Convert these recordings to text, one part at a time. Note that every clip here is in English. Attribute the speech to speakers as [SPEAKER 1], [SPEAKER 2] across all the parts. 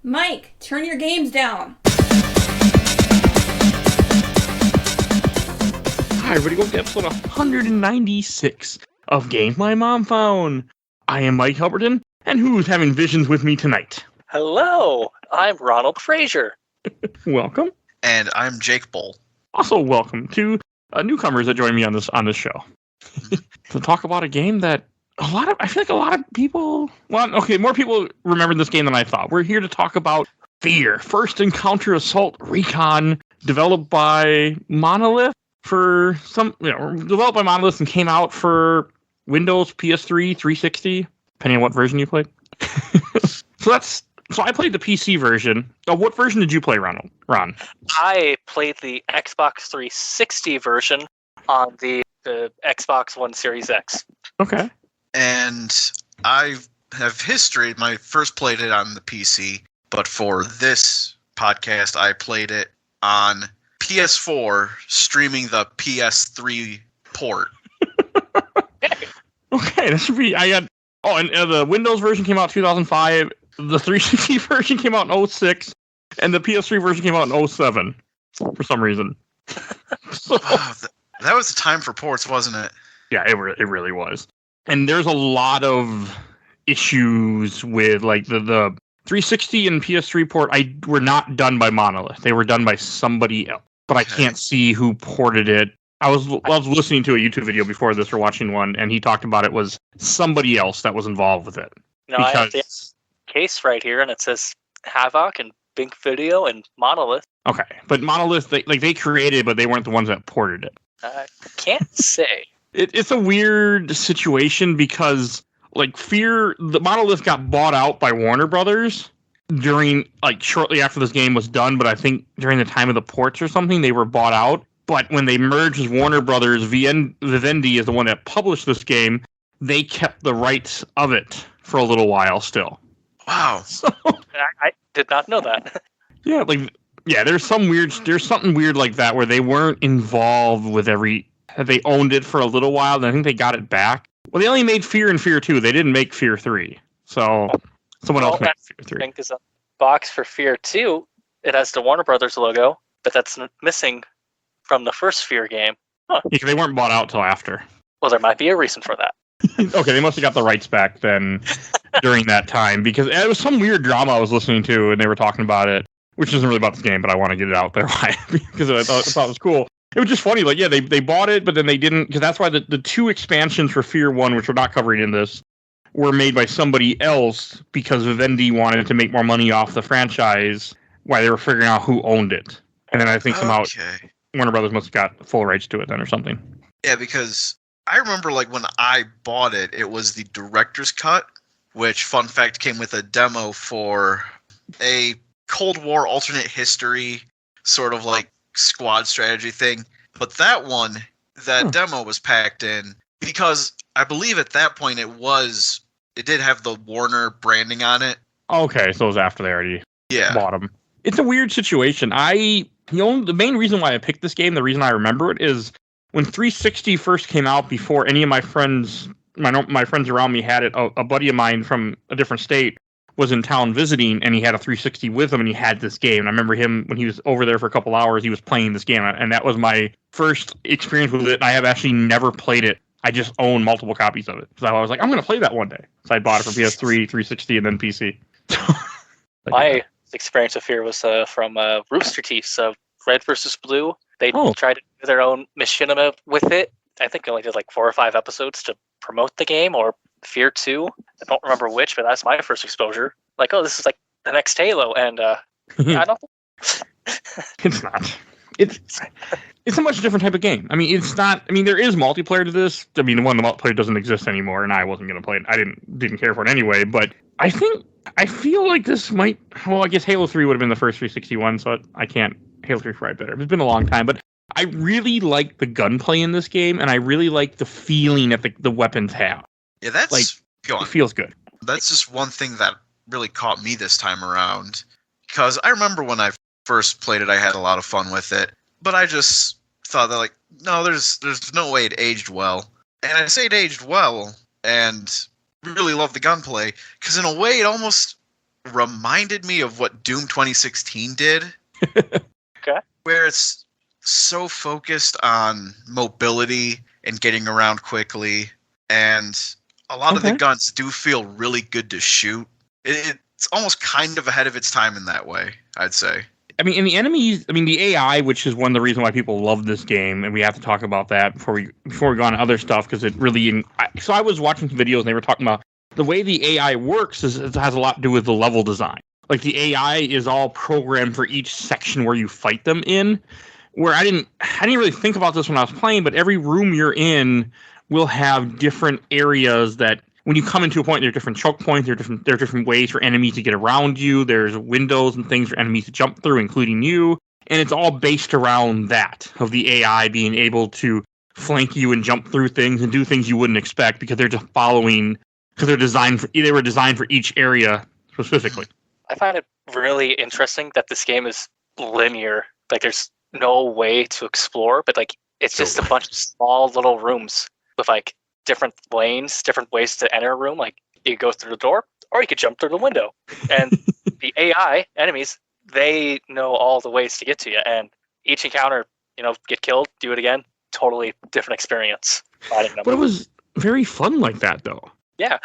[SPEAKER 1] Mike, turn your games down.
[SPEAKER 2] Hi, everybody. Welcome to episode 196 of Games My Mom Found. I am Mike Albertin, and who's having visions with me tonight?
[SPEAKER 3] Hello, I'm Ronald Frazier.
[SPEAKER 2] Welcome.
[SPEAKER 4] And I'm Jake Bohl.
[SPEAKER 2] Also, welcome to newcomers that join me on this show to talk about a game that I feel like a lot of people. Well, okay, more people remember this game than I thought. We're here to talk about F.E.A.R, First Encounter Assault Recon, developed by Monolith developed by Monolith and came out for Windows, PS3, 360, depending on what version you played. So I played the PC version. Oh, what version did you play, Ron?
[SPEAKER 3] I played the Xbox 360 version on the Xbox One Series X.
[SPEAKER 2] Okay.
[SPEAKER 4] And I have history. I first played it on the PC, but for this podcast, I played it on PS4, streaming the PS3 port.
[SPEAKER 2] Okay, that should be. And the Windows version came out in 2005. The 360 version came out in 2006, and the PS3 version came out in 2007 for some reason.
[SPEAKER 4] That was the time for ports, wasn't it?
[SPEAKER 2] Yeah, it really was. And there's a lot of issues with like the 360 and PS3 port. Were not done by Monolith. They were done by somebody else. But I can't see who ported it. I was listening to a YouTube video before this or watching one, and he talked about it was somebody else that was involved with it.
[SPEAKER 3] No, I have the case right here, and it says Havoc and Bink Video and Monolith. Okay,
[SPEAKER 2] but Monolith, they created it, but they weren't the ones that ported it.
[SPEAKER 3] I can't say.
[SPEAKER 2] It's a weird situation because like F.E.A.R, the Monolith got bought out by Warner Brothers during shortly after this game was done, but I think during the time of the ports or something they were bought out. But when they merged with Warner Brothers, Vivendi is the one that published this game. They kept the rights of it for a little while still.
[SPEAKER 4] Wow.
[SPEAKER 2] So,
[SPEAKER 3] I did not know that.
[SPEAKER 2] Yeah, there's something weird like that where they weren't involved with they owned it for a little while, and I think they got it back. Well, they only made F.E.A.R and F.E.A.R 2. They didn't make F.E.A.R 3. So someone else made F.E.A.R 3.
[SPEAKER 3] I think is a box for F.E.A.R 2. It has the Warner Brothers logo, but that's missing from the first F.E.A.R game. Huh.
[SPEAKER 2] Yeah, they weren't bought out till after.
[SPEAKER 3] Well, there might be a reason for that.
[SPEAKER 2] Okay, they must have got the rights back then during that time, because it was some weird drama I was listening to, and they were talking about it, which isn't really about this game, but I want to get it out there because I thought it was cool. It was just funny, they bought it, but then they didn't, because that's why the two expansions for F.E.A.R 1, which we're not covering in this, were made by somebody else because Vivendi wanted to make more money off the franchise while they were figuring out who owned it. And then I think somehow Warner Brothers must have got full rights to it then or something.
[SPEAKER 4] Yeah, because I remember when I bought it, it was the director's cut, which, fun fact, came with a demo for a Cold War alternate history sort of squad strategy thing. But that demo was packed in because I believe at that point it did have the Warner branding on it.
[SPEAKER 2] Okay, so it was after they already bought them. It's a weird situation. The main reason why I picked this game, the reason I remember it, is when 360 first came out, before any of my friends, my friends around me had it, a buddy of mine from a different state was in town visiting, and he had a 360 with him, and he had this game. And I remember him, when he was over there for a couple hours, he was playing this game, and that was my first experience with it. I have actually never played it. I just own multiple copies of it. So I was like, I'm going to play that one day. So I bought it for PS3, 360, and then PC.
[SPEAKER 3] My experience with F.E.A.R was from Rooster Teeth's Red vs. Blue. They tried to do their own machinima with it. I think they only did 4 or 5 episodes to promote the game, or F.E.A.R 2. I don't remember which, but that's my first exposure. This is the next Halo, and I don't think...
[SPEAKER 2] It's not. It's a much different type of game. I mean, it's not... I mean, there is multiplayer to this. I mean, the multiplayer doesn't exist anymore, and I wasn't going to play it. I didn't care for it anyway, but I feel like this might... Well, I guess Halo 3 would have been the first 361, so I can't... Halo 3 right better. It's been a long time, but I really like the gunplay in this game, and I really like the feeling that the weapons have.
[SPEAKER 4] Yeah, that's...
[SPEAKER 2] It feels good.
[SPEAKER 4] That's just one thing that really caught me this time around, because I remember when I first played it, I had a lot of fun with it, but I just thought that no, there's no way it aged well. And I say it aged well, and really love the gunplay, because in a way it almost reminded me of what Doom 2016 did.
[SPEAKER 3] Okay.
[SPEAKER 4] Where it's so focused on mobility and getting around quickly, and a lot of the guns do feel really good to shoot. It's almost kind of ahead of its time in that way, I'd say.
[SPEAKER 2] I mean, and the enemies, the AI, which is one of the reasons why people love this game, and we have to talk about that before we go on to other stuff, because it really... So I was watching some videos, and they were talking about the way the AI works it has a lot to do with the level design. Like, the AI is all programmed for each section where you fight them in, where I didn't really think about this when I was playing, but every room you're in will have different areas that... When you come into a point, there are different choke points, there are different ways for enemies to get around you, there's windows and things for enemies to jump through, including you, and it's all based around that, of the AI being able to flank you and jump through things and do things you wouldn't expect because they're just following, because they were designed for each area specifically.
[SPEAKER 3] I find it really interesting that this game is linear. Like, there's no way to explore, but like it's just a bunch of small little rooms with like different lanes, different ways to enter a room. Like, you could go through the door, or you could jump through the window. And the AI enemies, they know all the ways to get to you. And each encounter, get killed, do it again. Totally different experience fighting them.
[SPEAKER 2] But it was very fun like that, though.
[SPEAKER 3] Yeah,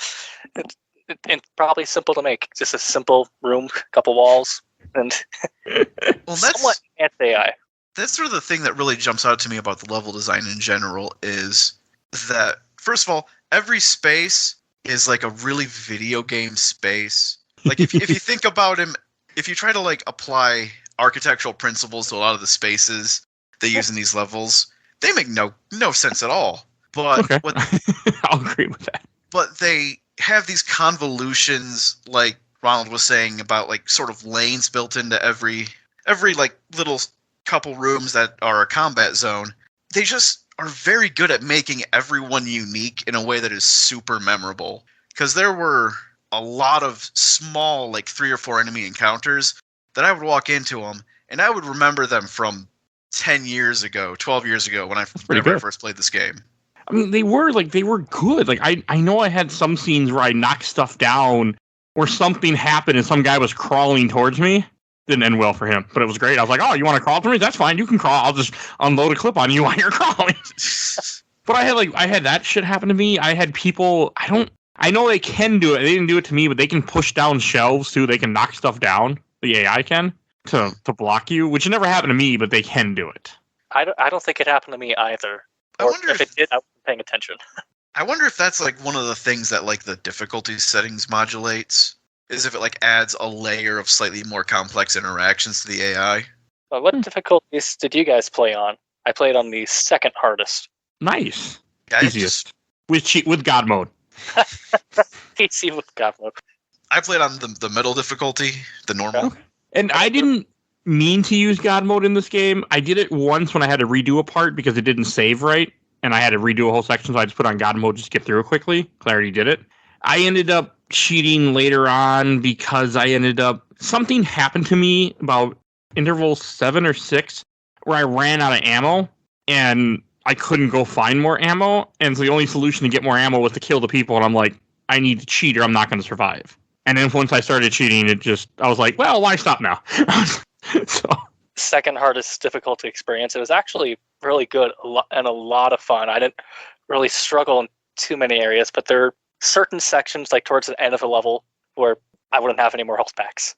[SPEAKER 3] and probably simple to make. Just a simple room, couple walls, and somewhat advanced AI.
[SPEAKER 4] That's sort of the thing that really jumps out to me about the level design in general is that, first of all, every space is like a really video game space. Like, if you think about him, if you try to like apply architectural principles to a lot of the spaces they use in these levels, they make no sense at all. But
[SPEAKER 2] I'll agree with that.
[SPEAKER 4] But they have these convolutions, like Ronald was saying, about like sort of lanes built into every like little couple rooms that are a combat zone. They just are very good at making everyone unique in a way that is super memorable. Because there were a lot of small, like 3 or 4 enemy encounters that I would walk into them, and I would remember them from 10 years ago, 12 years ago when I first played this game.
[SPEAKER 2] I mean, they were good. Like, I know I had some scenes where I knocked stuff down, where something happened and some guy was crawling towards me. Didn't end well for him, but it was great. I was like, oh, you want to crawl to me? That's fine. You can crawl. I'll just unload a clip on you while you're crawling. But I had that shit happen to me. I had people, I know they can do it. They didn't do it to me, but they can push down shelves too. They can knock stuff down. The AI can to block you, which never happened to me, but they can do it.
[SPEAKER 3] I don't think it happened to me either.
[SPEAKER 4] I wonder
[SPEAKER 3] if it did, I wasn't paying attention.
[SPEAKER 4] I wonder if that's like one of the things that like the difficulty settings modulates. Is if it like adds a layer of slightly more complex interactions to the AI.
[SPEAKER 3] What difficulties did you guys play on? I played on the second hardest.
[SPEAKER 2] Nice.
[SPEAKER 4] Yeah,
[SPEAKER 2] easiest. With God mode.
[SPEAKER 3] PC with God mode.
[SPEAKER 4] I played on the middle difficulty, the normal.
[SPEAKER 2] Okay. And I didn't mean to use God mode in this game. I did it once when I had to redo a part because it didn't save right, and I had to redo a whole section, so I just put on God mode just to get through it quickly. I already did it. I ended up cheating later on because something happened to me about interval 7 or 6 where I ran out of ammo and I couldn't go find more ammo. And so the only solution to get more ammo was to kill the people. And I'm like, I need to cheat or I'm not going to survive. And then once I started cheating, I was like, well, why stop now? So
[SPEAKER 3] second hardest difficulty experience. It was actually really good and a lot of fun. I didn't really struggle in too many areas, but there are certain sections, like towards the end of a level, where I wouldn't have any more health packs,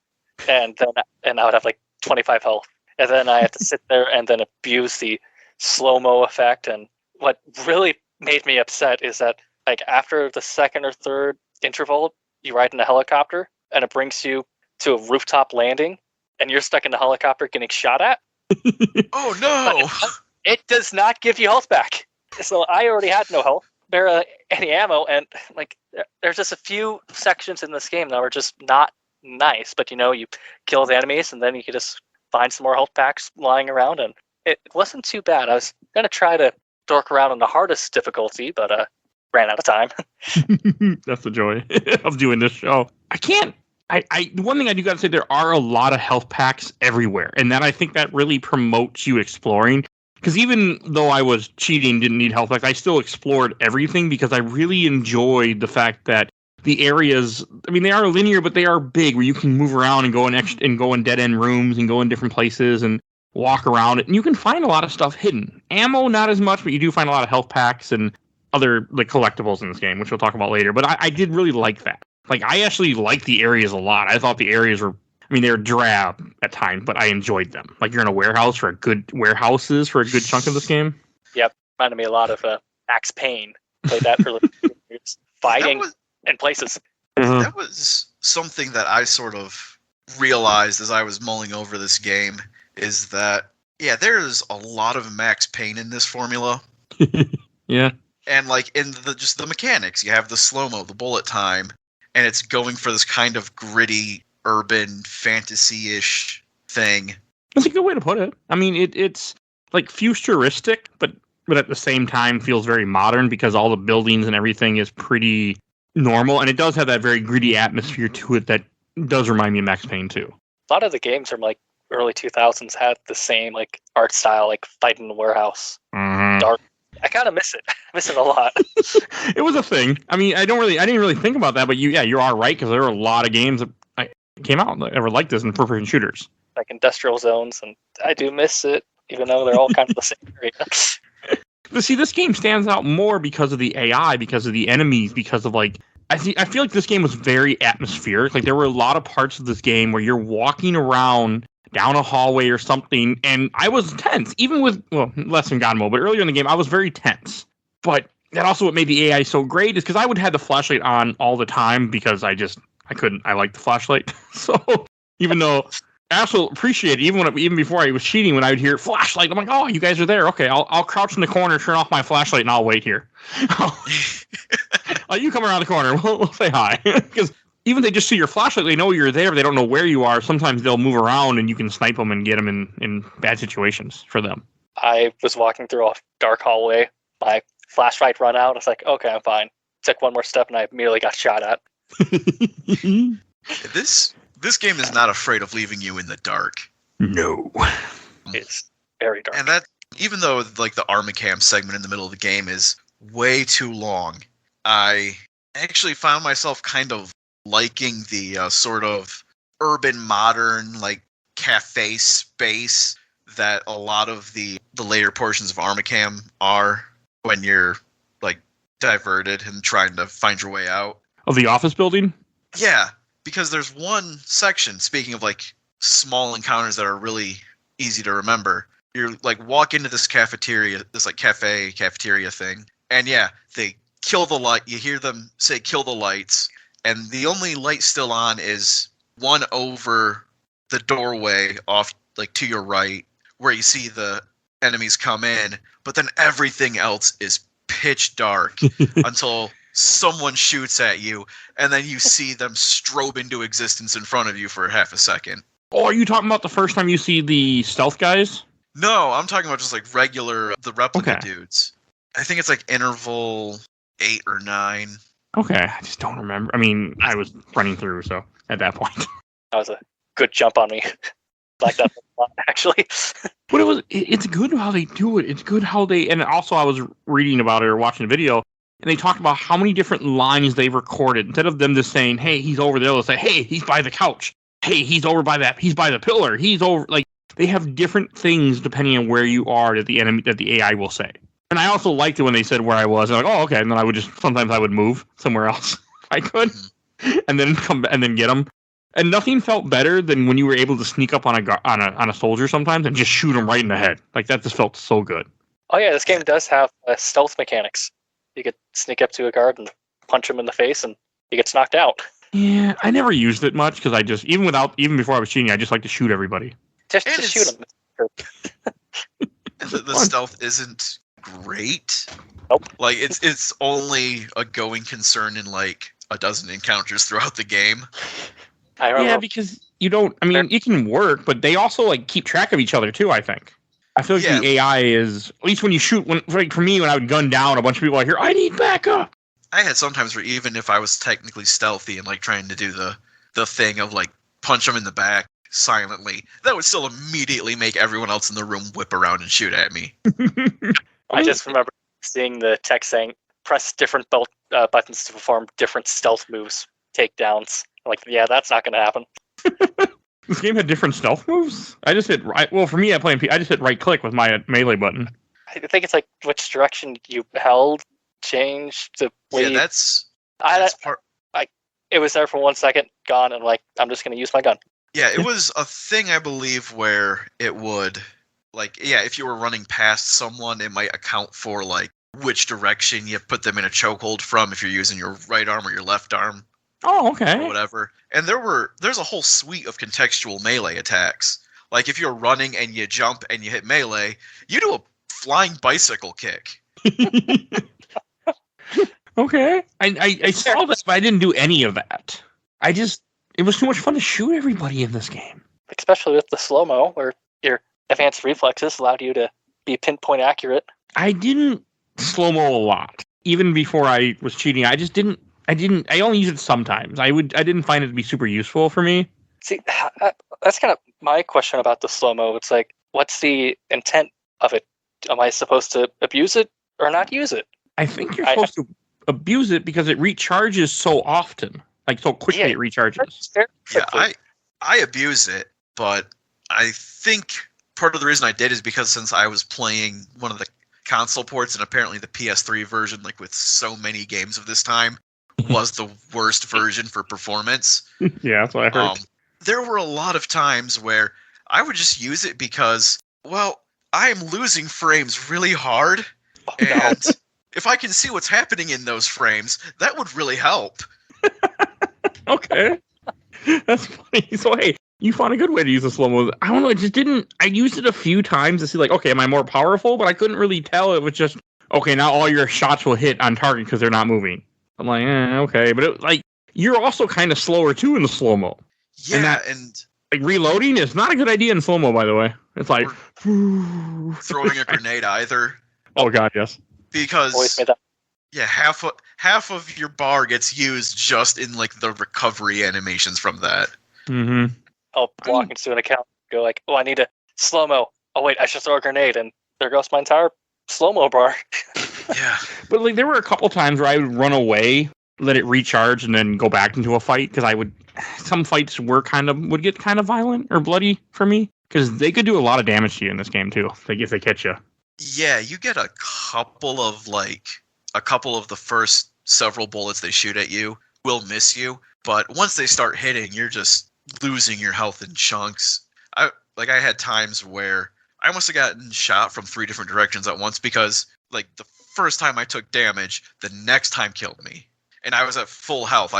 [SPEAKER 3] and I would have like 25 health, and then I had to sit there and then abuse the slow-mo effect. And what really made me upset is that like after the second or third interval, you ride in a helicopter and it brings you to a rooftop landing, and you're stuck in the helicopter getting shot at.
[SPEAKER 4] Oh no!
[SPEAKER 3] It does not give you health back. So I already had no health. Any ammo, and like there's just a few sections in this game that were just not nice, but you kill the enemies and then you can just find some more health packs lying around, and it wasn't too bad. I was gonna try to dork around on the hardest difficulty, but ran out of time.
[SPEAKER 2] That's the joy of doing this show. One thing I do gotta say, there are a lot of health packs everywhere, and I think that really promotes you exploring. Because even though I was cheating, didn't need health packs, I still explored everything because I really enjoyed the fact that the areas, I mean, they are linear, but they are big, where you can move around and go in dead end rooms and go in different places and walk around it. And you can find a lot of stuff hidden. Ammo, not as much, but you do find a lot of health packs and other like collectibles in this game, which we'll talk about later. But I did really like that. Like, I actually liked the areas a lot. I thought the areas were, I mean, they were drab at times, but I enjoyed them. Like, you're in a warehouse for a good chunk of this game.
[SPEAKER 3] Yep, reminded me a lot of Max Payne. Played that for fighting in places.
[SPEAKER 2] Mm-hmm.
[SPEAKER 4] That was something that I sort of realized as I was mulling over this game, is that, yeah, there's a lot of Max Payne in this formula.
[SPEAKER 2] Yeah.
[SPEAKER 4] And, like, in just the mechanics, you have the slow-mo, the bullet time, and it's going for this kind of gritty, urban, fantasy-ish thing.
[SPEAKER 2] That's a good way to put it. I mean, it's like futuristic, but at the same time feels very modern because all the buildings and everything is pretty normal, and it does have that very gritty atmosphere to it that does remind me of Max Payne too.
[SPEAKER 3] A lot of the games from like early 2000s had the same like art style, like fight in the warehouse.
[SPEAKER 2] Mm-hmm.
[SPEAKER 3] Dark. I kind of miss it. I miss it a lot.
[SPEAKER 2] It was a thing. I mean, I didn't really think about that, but you are right, because there were a lot of games that came out that were like this in first-person shooters,
[SPEAKER 3] like industrial zones, and I do miss it, even though they're all kind of the same area.
[SPEAKER 2] But see, this game stands out more because of the AI, because of the enemies, because of like I feel like this game was very atmospheric. Like, there were a lot of parts of this game where you're walking around down a hallway or something, and I was tense, even with, well, less in God mode, but earlier in the game, I was very tense. But that also what made the AI so great is because I would have the flashlight on all the time because I liked the flashlight. So even though I also appreciate it, even before I was cheating, when I would hear flashlight, I'm like, oh, you guys are there. Okay, I'll crouch in the corner, turn off my flashlight, and I'll wait here. You come around the corner, we'll say hi. Because even if they just see your flashlight, they know you're there, but they don't know where you are. Sometimes they'll move around and you can snipe them and get them in bad situations for them.
[SPEAKER 3] I was walking through a dark hallway. My flashlight run out. I was like, okay, I'm fine. Took one more step and I immediately got shot at.
[SPEAKER 4] This game is not afraid of leaving you in the dark.
[SPEAKER 2] No.
[SPEAKER 3] It's very dark.
[SPEAKER 4] And that, even though like the Armacam segment in the middle of the game is way too long, I actually found myself kind of liking the sort of urban modern like cafe space that a lot of the later portions of Armacam are when you're like diverted and trying to find your way out.
[SPEAKER 2] Of the office building?
[SPEAKER 4] Yeah, because there's one section, speaking of like small encounters that are really easy to remember. You're like walk into this cafeteria, this like cafeteria thing, and yeah, they kill the light. You hear them say kill the lights, and the only light still on is one over the doorway off like to your right where you see the enemies come in, but then everything else is pitch dark until someone shoots at you, and then you see them strobe into existence in front of you for half a second.
[SPEAKER 2] Oh, are you talking about the first time you see the stealth guys?
[SPEAKER 4] No, I'm talking about just like the replica dudes. I think it's like interval 8 or 9.
[SPEAKER 2] Okay, I just don't remember. I mean, I was running through, so at that point.
[SPEAKER 3] That was a good jump on me. Like that a lot, actually.
[SPEAKER 2] But it's good how they do it. It's good how they, and also I was reading about it or watching a video, and they talked about how many different lines they've recorded. Instead of them just saying, hey, he's over there, they'll say, hey, he's by the couch. Hey, he's over by that. He's by the pillar. He's over, like, they have different things depending on where you are that the AI will say. And I also liked it when they said where I was. And like, oh, okay. And then sometimes I would move somewhere else if I could, and then come and then get them. And nothing felt better than when you were able to sneak up on a soldier sometimes and just shoot him right in the head. Like, that just felt so good.
[SPEAKER 3] Oh yeah, this game does have stealth mechanics. You could sneak up to a guard and punch him in the face, and he gets knocked out.
[SPEAKER 2] Yeah, I never used it much because I just even before I was cheating, I just like to shoot everybody.
[SPEAKER 3] Just shoot him.
[SPEAKER 4] The stealth isn't great.
[SPEAKER 3] Nope.
[SPEAKER 4] Like it's only a going concern in like a dozen encounters throughout the game.
[SPEAKER 2] Yeah, because you don't. I mean, it can work, but they also like keep track of each other too. I think. I feel like the AI is, at least when you shoot. Like for me, when I would gun down a bunch of people, I hear, "I need backup."
[SPEAKER 4] I had sometimes where even if I was technically stealthy and like trying to do the thing of like punch them in the back silently, that would still immediately make everyone else in the room whip around and shoot at me.
[SPEAKER 3] I just remember seeing the text saying, press different buttons to perform different stealth moves, takedowns. Like, yeah, that's not going to happen.
[SPEAKER 2] This game had different stealth moves? I just hit right. Well, for me, I just hit right click with my melee button.
[SPEAKER 3] I think it's like which direction you held changed the way.
[SPEAKER 4] Yeah, that's part.
[SPEAKER 3] It was there for 1 second, gone, and like I'm just going to use my gun.
[SPEAKER 4] Yeah, it was a thing, I believe, where it would, like, yeah, if you were running past someone, it might account for, like, which direction you put them in a chokehold from, if you're using your right arm or your left arm.
[SPEAKER 2] Oh, okay.
[SPEAKER 4] Or whatever. And there's a whole suite of contextual melee attacks. Like, if you're running and you jump and you hit melee, you do a flying bicycle kick.
[SPEAKER 2] Okay. I saw this, but I didn't do any of that. It was too much fun to shoot everybody in this game.
[SPEAKER 3] Especially with the slow-mo, where your advanced reflexes allowed you to be pinpoint accurate.
[SPEAKER 2] I didn't slow-mo a lot. Even before I was cheating, I only use it sometimes. I didn't find it to be super useful for me.
[SPEAKER 3] See, that's kind of my question about the slow-mo. It's like, what's the intent of it? Am I supposed to abuse it or not use it?
[SPEAKER 2] I think you're supposed to abuse it because it recharges so often. Like, so quickly it recharges.
[SPEAKER 4] Yeah, I abuse it, but I think part of the reason I did is because since I was playing one of the console ports, and apparently the PS3 version, like with so many games of this time, was the worst version for performance.
[SPEAKER 2] Yeah, that's what I heard.
[SPEAKER 4] There were a lot of times where I would just use it because, well, I am losing frames really hard, and if I can see what's happening in those frames, that would really help.
[SPEAKER 2] Okay. That's funny. So, hey, you found a good way to use the slow-mo. I don't know, it just didn't... I used it a few times to see, like, okay, am I more powerful? But I couldn't really tell. It was just, okay, now all your shots will hit on target because they're not moving. I'm like, okay. But, you're also kind of slower, too, in the slow-mo.
[SPEAKER 4] Yeah, and
[SPEAKER 2] like, reloading is not a good idea in slow-mo, by the way. It's like...
[SPEAKER 4] throwing a grenade either.
[SPEAKER 2] Oh, God, yes.
[SPEAKER 4] Because... Yeah, half of your bar gets used just in, like, the recovery animations from that.
[SPEAKER 2] Mm-hmm.
[SPEAKER 3] I'll walk into an account, go like, oh, I need a slow-mo. Oh, wait, I should throw a grenade, and there goes my entire slow-mo bar.
[SPEAKER 4] Yeah.
[SPEAKER 2] But, like, there were a couple times where I would run away, let it recharge, and then go back into a fight, because some fights would get kind of violent or bloody for me, because they could do a lot of damage to you in this game, too, if they catch you.
[SPEAKER 4] Yeah, you get a couple of the first several bullets they shoot at you will miss you, but once they start hitting, you're just losing your health in chunks. I had times where I must have gotten shot from 3 different directions at once because, like, the first time I took damage, the next time killed me. And I was at full health.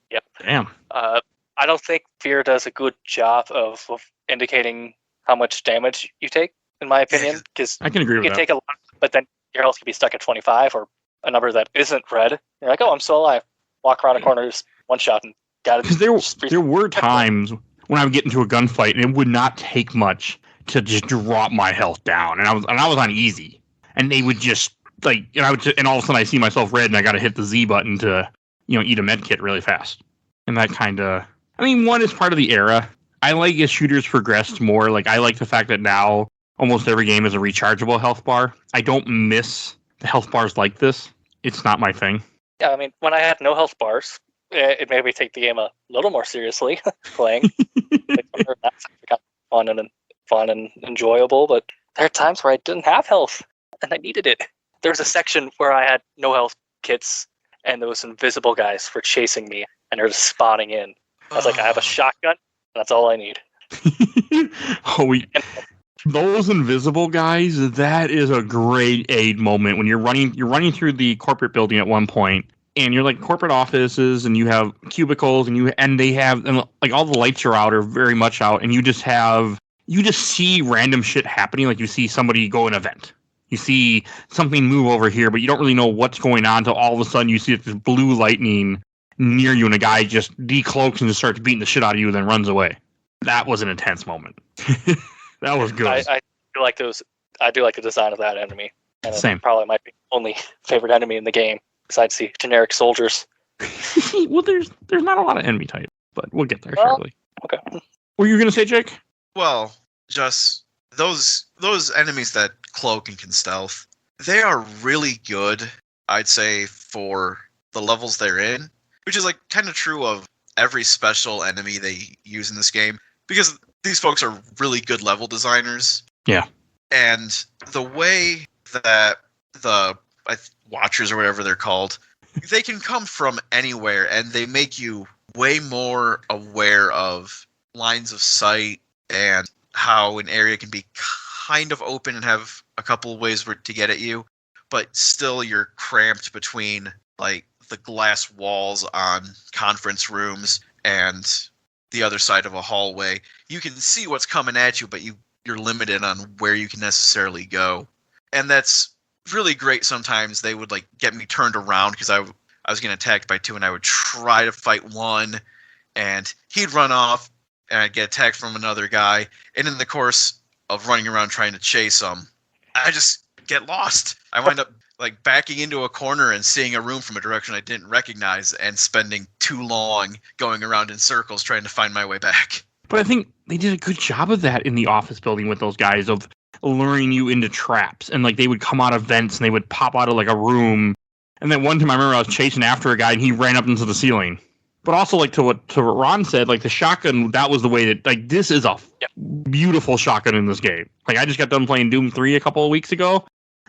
[SPEAKER 3] Yep.
[SPEAKER 2] Damn.
[SPEAKER 3] I don't think F.E.A.R does a good job of indicating how much damage you take, in my opinion. Because
[SPEAKER 2] I can agree with that.
[SPEAKER 3] You can take a lot, but then your health can be stuck at 25 or a number that isn't red. You're like, oh, I'm still alive. Walk around a corner, just one shot, and got it.
[SPEAKER 2] Because there were times when I would get into a gunfight, and it would not take much to just drop my health down, and I was on easy, and they would just and all of a sudden I see myself red, and I got to hit the Z button to eat a med kit really fast, and that kind of. I mean, one is part of the era. I like as shooters progressed more. Like, I like the fact that now almost every game is a rechargeable health bar. I don't miss the health bars like this. It's not my thing.
[SPEAKER 3] Yeah, I mean, when I had no health bars, it made me take the game a little more seriously playing. That's kind of fun and enjoyable, but there are times where I didn't have health and I needed it. There was a section where I had no health kits and those invisible guys were chasing me and they're just spawning in. I was like, I have a shotgun, and that's all I need.
[SPEAKER 2] Those invisible guys, that is a great aid moment when you're running through the corporate building at one point, and you're like corporate offices, and you have cubicles, and they have all the lights are out or very much out, and you just see random shit happening. Like, you see somebody go an event, you see something move over here, but you don't really know what's going on until all of a sudden you see this blue lightning near you, and a guy just decloaks and just starts beating the shit out of you, and then runs away. That was an intense moment. That was good.
[SPEAKER 3] I do like those. I do like the design of that enemy. And
[SPEAKER 2] Same.
[SPEAKER 3] Probably might be the only favorite enemy in the game besides the generic soldiers.
[SPEAKER 2] Well, there's not a lot of enemy type, but we'll get there shortly.
[SPEAKER 3] Okay.
[SPEAKER 2] What were you gonna say, Jake?
[SPEAKER 4] Well, just those enemies that cloak and can stealth. They are really good, I'd say, for the levels they're in, which is like kind of true of every special enemy they use in this game, because these folks are really good level designers.
[SPEAKER 2] Yeah.
[SPEAKER 4] And the way that the Watchers or whatever they're called, they can come from anywhere, and they make you way more aware of lines of sight and how an area can be kind of open and have a couple of ways to get at you, but still you're cramped between like the glass walls on conference rooms and the other side of a hallway. You can see what's coming at you, but you're limited on where you can necessarily go. And that's really great. Sometimes they would like get me turned around because I was getting attacked by two, and I would try to fight one, and he'd run off, and I'd get attacked from another guy. And in the course of running around trying to chase him, I just get lost. I wind up like backing into a corner and seeing a room from a direction I didn't recognize, and spending too long going around in circles trying to find my way back.
[SPEAKER 2] But I think they did a good job of that in the office building with those guys, of luring you into traps. And like they would come out of vents and they would pop out of like a room. And then one time I remember I was chasing after a guy and he ran up into the ceiling. But also like to what Ron said, like the shotgun, that was the way that like this is a beautiful shotgun in this game. Like I just got done playing Doom 3 a couple of weeks ago.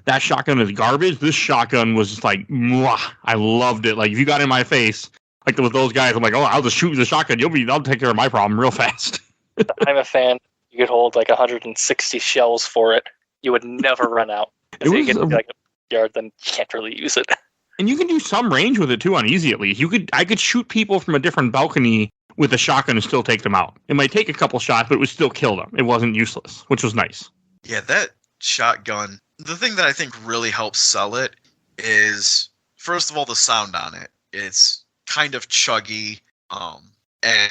[SPEAKER 2] That shotgun is garbage. This shotgun was just like, mwah. I loved it. Like if you got in my face, like with those guys, I'm like, oh, I'll just shoot the shotgun. I'll take care of my problem real fast.
[SPEAKER 3] I'm a fan. You could hold like 160 shells for it. You would never run out. If you get to like a yard, then you can't really use it.
[SPEAKER 2] And you can do some range with it too on easy at least. I could shoot people from a different balcony with a shotgun and still take them out. It might take a couple shots, but it would still kill them. It wasn't useless, which was nice.
[SPEAKER 4] Yeah, that shotgun, the thing that I think really helps sell it is, first of all, the sound on it. It's kind of chuggy, and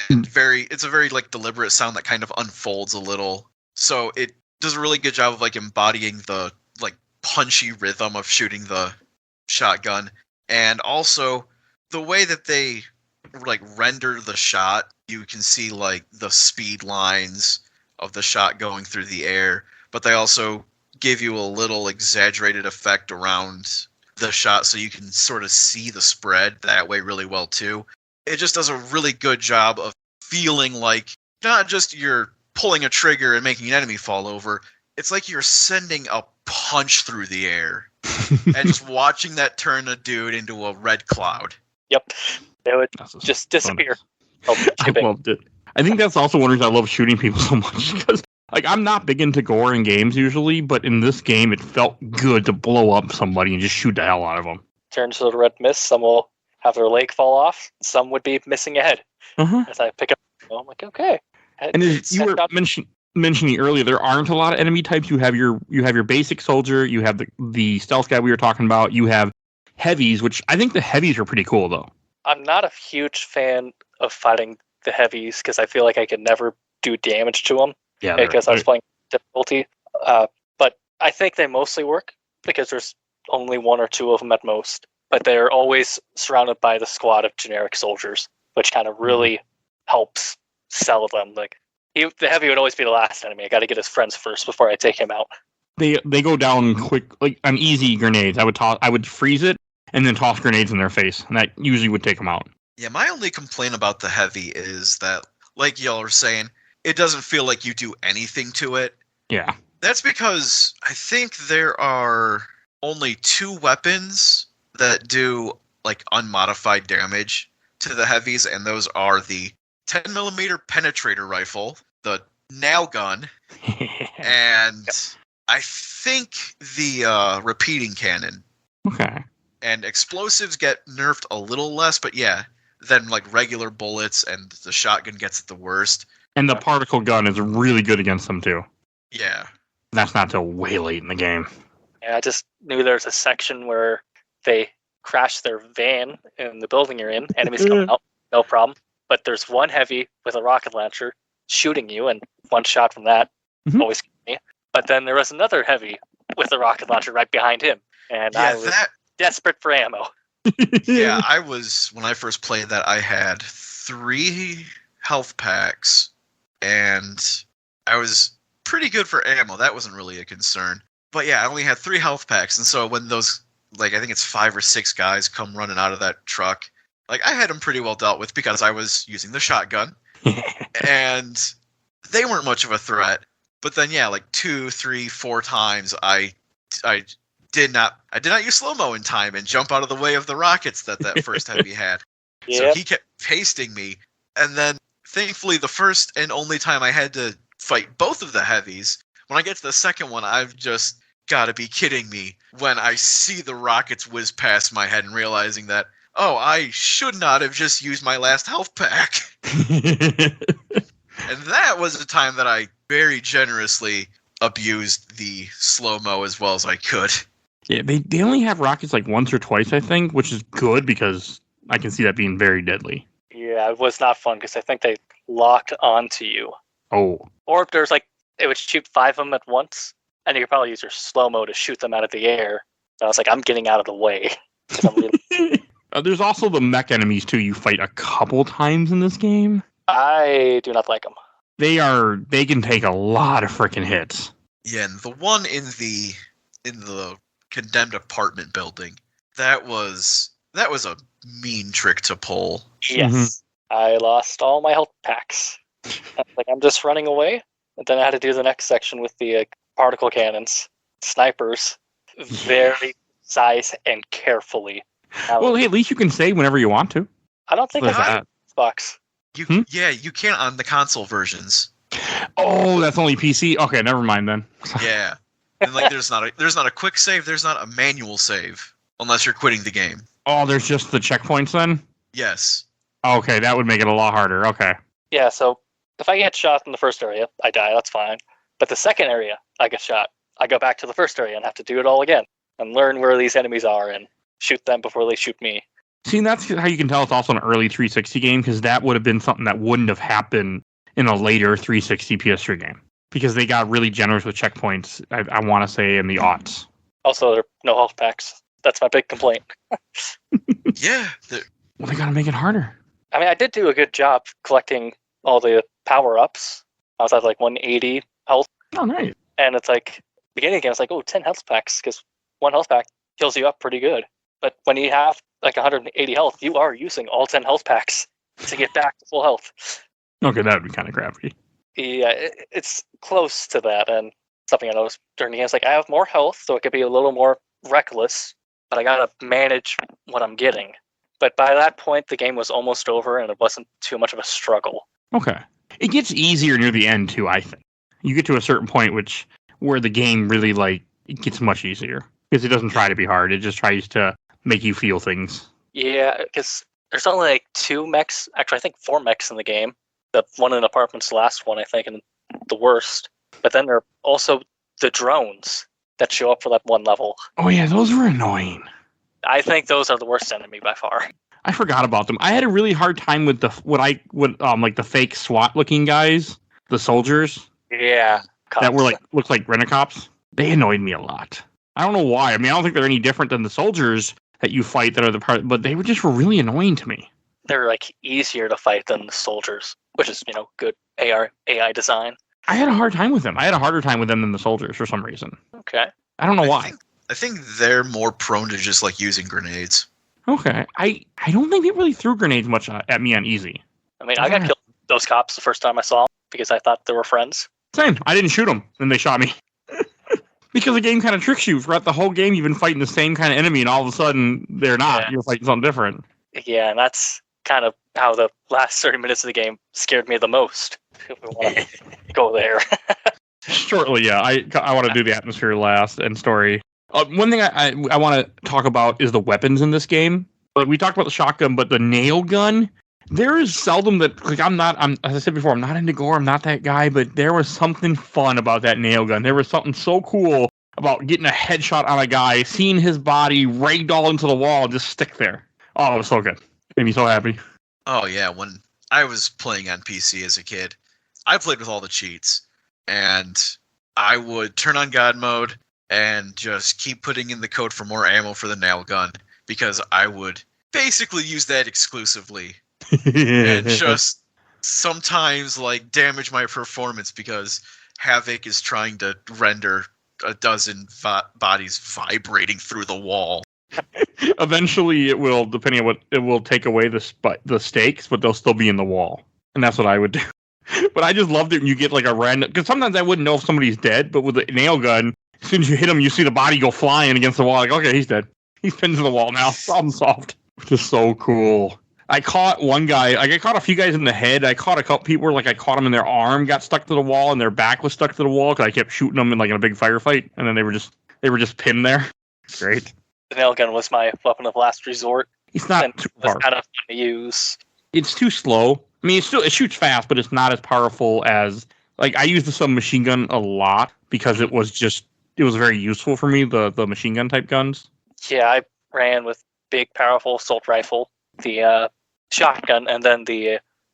[SPEAKER 4] it's a very like deliberate sound that kind of unfolds a little. So it does a really good job of like embodying the like punchy rhythm of shooting the shotgun. And also the way that they like render the shot, you can see like the speed lines of the shot going through the air, but they also give you a little exaggerated effect around the shot so you can sort of see the spread that way really well too. It just does a really good job of feeling like not just you're pulling a trigger and making an enemy fall over, it's like you're sending a punch through the air and just watching that turn a dude into a red cloud.
[SPEAKER 3] Yep. They would just disappear.
[SPEAKER 2] I loved it. I think that's also one reason I love shooting people so much, because like I'm not big into gore in games usually, but in this game it felt good to blow up somebody and just shoot the hell out of them.
[SPEAKER 3] Turn to the red mist, some will have their leg fall off, some would be missing a head. As I pick up, I'm like, okay.
[SPEAKER 2] And as you were mentioning earlier, there aren't a lot of enemy types. You have your basic soldier, you have the stealth guy we were talking about, you have heavies, which I think the heavies are pretty cool though.
[SPEAKER 3] I'm not a huge fan of fighting the heavies because I feel like I could never do damage to them.
[SPEAKER 2] Yeah,
[SPEAKER 3] because I was playing difficulty. But I think they mostly work because there's only one or two of them at most. But they're always surrounded by the squad of generic soldiers, which kind of really helps sell them. Like the heavy would always be the last enemy. I got to get his friends first before I take him out.
[SPEAKER 2] They go down quick, like on easy grenades. I would freeze it and then toss grenades in their face, and that usually would take them out.
[SPEAKER 4] Yeah, my only complaint about the heavy is that, like y'all are saying, it doesn't feel like you do anything to it.
[SPEAKER 2] Yeah.
[SPEAKER 4] That's because I think there are only 2 weapons that do like unmodified damage to the heavies, and those are the 10mm penetrator rifle, the nail gun, and I think the repeating cannon.
[SPEAKER 2] Okay.
[SPEAKER 4] And explosives get nerfed a little less, but yeah, then like regular bullets, and the shotgun gets it the worst.
[SPEAKER 2] And the particle gun is really good against them too.
[SPEAKER 4] Yeah.
[SPEAKER 2] That's not till way late in the game.
[SPEAKER 3] Yeah, I just knew there's a section where they crash their van in the building you're in. Enemies come out, no problem. But there's one heavy with a rocket launcher shooting you, and one shot from that always killed me. But then there was another heavy with a rocket launcher right behind him, and I was desperate for ammo.
[SPEAKER 4] Yeah, when I first played that, I had 3 health packs, and I was pretty good for ammo. That wasn't really a concern. But yeah, I only had 3 health packs, and so when those like, I think it's 5 or 6 guys come running out of that truck. Like, I had them pretty well dealt with because I was using the shotgun. And they weren't much of a threat. But then, yeah, like 2, 3, 4 times I did not use slow-mo in time and jump out of the way of the rockets that first heavy had. Yep. So he kept pasting me. And then, thankfully, the first and only time I had to fight both of the heavies, when I get to the second one, I've just gotta be kidding me when I see the rockets whiz past my head and realizing that, oh, I should not have just used my last health pack. And that was the time that I very generously abused the slow-mo as well as I could.
[SPEAKER 2] Yeah, they only have rockets like once or twice, I think, which is good because I can see that being very deadly.
[SPEAKER 3] Yeah, it was not fun because I think they locked onto you.
[SPEAKER 2] Oh.
[SPEAKER 3] Or if there's like, it would shoot 5 of them at once, and you could probably use your slow-mo to shoot them out of the air. So I was like, I'm getting out of the way.
[SPEAKER 2] There's also the Mech Enemies, too, you fight a couple times in this game.
[SPEAKER 3] I do not like them.
[SPEAKER 2] They can take a lot of freaking hits.
[SPEAKER 4] Yeah, and the one in the condemned apartment building, that was a mean trick to pull.
[SPEAKER 3] Yes. Mm-hmm. I lost all my health packs. I'm just running away. And then I had to do the next section with the particle cannons, snipers, very precise and carefully.
[SPEAKER 2] Well, hey, at least you can save whenever you want to.
[SPEAKER 3] I don't think I have Xbox.
[SPEAKER 4] Yeah, you can on the console versions.
[SPEAKER 2] Oh, that's only PC? Okay, never mind then.
[SPEAKER 4] Yeah. And like there's not a quick save, there's not a manual save unless you're quitting the game.
[SPEAKER 2] Oh, there's just the checkpoints then?
[SPEAKER 4] Yes.
[SPEAKER 2] Okay, that would make it a lot harder. Okay.
[SPEAKER 3] Yeah, so if I get shot in the first area, I die, that's fine. But the second area, I get shot. I go back to the first area and have to do it all again and learn where these enemies are and shoot them before they shoot me.
[SPEAKER 2] See, that's how you can tell it's also an early 360 game, because that would have been something that wouldn't have happened in a later 360 PS3 game. Because they got really generous with checkpoints, I want to say, in the aughts.
[SPEAKER 3] Also, there are no health packs. That's my big complaint.
[SPEAKER 4] Yeah.
[SPEAKER 2] Well, they got to make it harder.
[SPEAKER 3] I mean, I did do a good job collecting all the power-ups. I was at like 180 health.
[SPEAKER 2] Oh, nice.
[SPEAKER 3] And it's like, beginning of the game, it's like, 10 health packs, because one health pack heals you up pretty good. But when you have like 180 health, you are using all 10 health packs to get back to full health.
[SPEAKER 2] Okay, that would be kind of crappy.
[SPEAKER 3] Yeah, it's close to that. And something I noticed during the game is like, I have more health, so it could be a little more reckless, but I gotta manage what I'm getting. But by that point, the game was almost over, and it wasn't too much of a struggle.
[SPEAKER 2] Okay. It gets easier near the end, too, I think. You get to a certain point where the game really, it gets much easier. Because it doesn't try to be hard. It just tries to make you feel things.
[SPEAKER 3] Yeah, because there's only like 2 mechs. Actually, I think 4 mechs in the game. The one in the apartment's the last one, I think, and the worst. But then there are also the drones that show up for that one level.
[SPEAKER 2] Oh, yeah, those were annoying.
[SPEAKER 3] I think those are the worst enemy by far.
[SPEAKER 2] I forgot about them. I had a really hard time with the fake SWAT looking guys, the soldiers.
[SPEAKER 3] Yeah,
[SPEAKER 2] cops. That were looked like rent-a-cops. They annoyed me a lot. I don't know why. I mean, I don't think they're any different than the soldiers that you fight that are the part, but they were just really annoying to me.
[SPEAKER 3] They're like easier to fight than the soldiers, which is good AI design.
[SPEAKER 2] I had a hard time with them. I had a harder time with them than the soldiers for some reason.
[SPEAKER 3] Okay.
[SPEAKER 2] I don't know why.
[SPEAKER 4] I think they're more prone to just using grenades.
[SPEAKER 2] Okay. I don't think they really threw grenades much at me on easy.
[SPEAKER 3] I mean, I got killed those cops the first time I saw them because I thought they were friends.
[SPEAKER 2] Same. I didn't shoot them, and they shot me. Because the game kind of tricks you. Throughout the whole game, you've been fighting the same kind of enemy, and all of a sudden, they're not. Yeah. You're fighting something different.
[SPEAKER 3] Yeah, and that's kind of how the last 30 minutes of the game scared me the most. If we want to go there.
[SPEAKER 2] Shortly, yeah. I want to do the atmosphere last and story. One thing I want to talk about is the weapons in this game. We talked about the shotgun, but the nail gun, there is seldom that, as I said before, I'm not into gore, I'm not that guy, but there was something fun about that nail gun. There was something so cool about getting a headshot on a guy, seeing his body ragdoll into the wall, and just stick there. Oh, it was so good. Made me so happy.
[SPEAKER 4] Oh, yeah. When I was playing on PC as a kid, I played with all the cheats, and I would turn on God mode and just keep putting in the code for more ammo for the nail gun, because I would basically use that exclusively. And just sometimes damage my performance because Havoc is trying to render a dozen bodies vibrating through the wall.
[SPEAKER 2] Eventually, it will, depending on what it will take away the stakes, but they'll still be in the wall, and that's what I would do. But I just loved it when you get like a random, because sometimes I wouldn't know if somebody's dead, but with a nail gun, as soon as you hit him, you see the body go flying against the wall. Like, okay, he's dead. He's pinned to the wall now. Problem solved. Which is so cool. I caught one guy. Like, I caught a few guys in the head. I caught a couple people where, like, I caught them in their arm got stuck to the wall and their back was stuck to the wall because I kept shooting them in a big firefight, and then they were just pinned there. Great.
[SPEAKER 3] The nail gun was my weapon of last resort.
[SPEAKER 2] It's not too powerful.
[SPEAKER 3] It's kind of fun to use.
[SPEAKER 2] It's too slow. I mean, it shoots fast, but it's not as powerful as, like, I used the submachine gun a lot because it was very useful for me, the machine gun type guns. Yeah,
[SPEAKER 3] I ran with big, powerful assault rifle, the shotgun, and then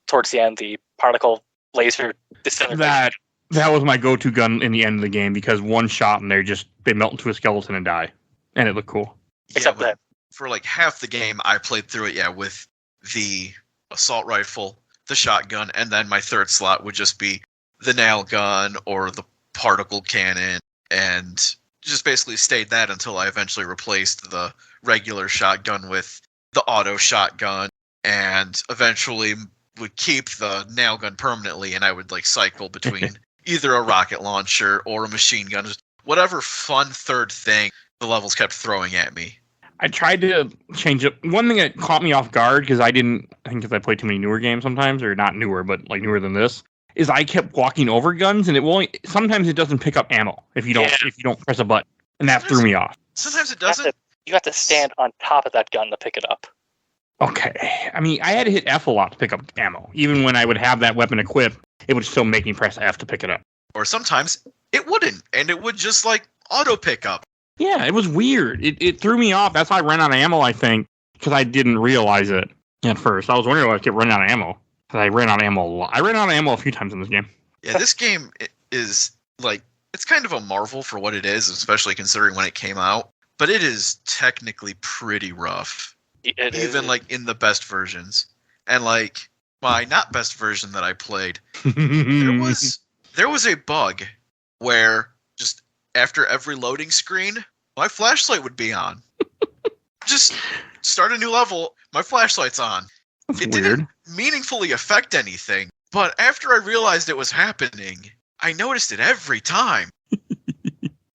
[SPEAKER 3] towards the end, the particle laser disintegration.
[SPEAKER 2] That was my go-to gun in the end of the game because one shot and they melt into a skeleton and die, and it looked cool.
[SPEAKER 4] Yeah, except that for like half the game, I played through it with the assault rifle, the shotgun, and then my third slot would just be the nail gun or the particle cannon, and just basically stayed that until I eventually replaced the regular shotgun with the auto shotgun, and eventually would keep the nail gun permanently, and I would cycle between either a rocket launcher or a machine gun, just whatever fun third thing the levels kept throwing at me.
[SPEAKER 2] I tried to change it. One thing that caught me off guard, because I think because I played too many newer games sometimes, or not newer, but newer than this, is I kept walking over guns, and sometimes it doesn't pick up ammo if you don't press a button, and that threw me off.
[SPEAKER 4] Sometimes it doesn't.
[SPEAKER 3] You have to stand on top of that gun to pick it up.
[SPEAKER 2] Okay. I mean, I had to hit F a lot to pick up ammo. Even when I would have that weapon equipped, it would still make me press F to pick it up.
[SPEAKER 4] Or sometimes it wouldn't, and it would just auto pick up.
[SPEAKER 2] Yeah, it was weird. It threw me off. That's why I ran out of ammo, I think, because I didn't realize it at first. I was wondering why I kept running out of ammo. Because I ran out of ammo a lot. I ran out of ammo a few times in this game.
[SPEAKER 4] Yeah, this game is it's kind of a marvel for what it is, especially considering when it came out. But it is technically pretty rough. Even in the best versions. And my not best version that I played, there was a bug where just after every loading screen, my flashlight would be on. Just start a new level, my flashlight's on.
[SPEAKER 2] That's
[SPEAKER 4] it
[SPEAKER 2] weird.
[SPEAKER 4] Didn't meaningfully affect anything, but after I realized it was happening, I noticed it every time.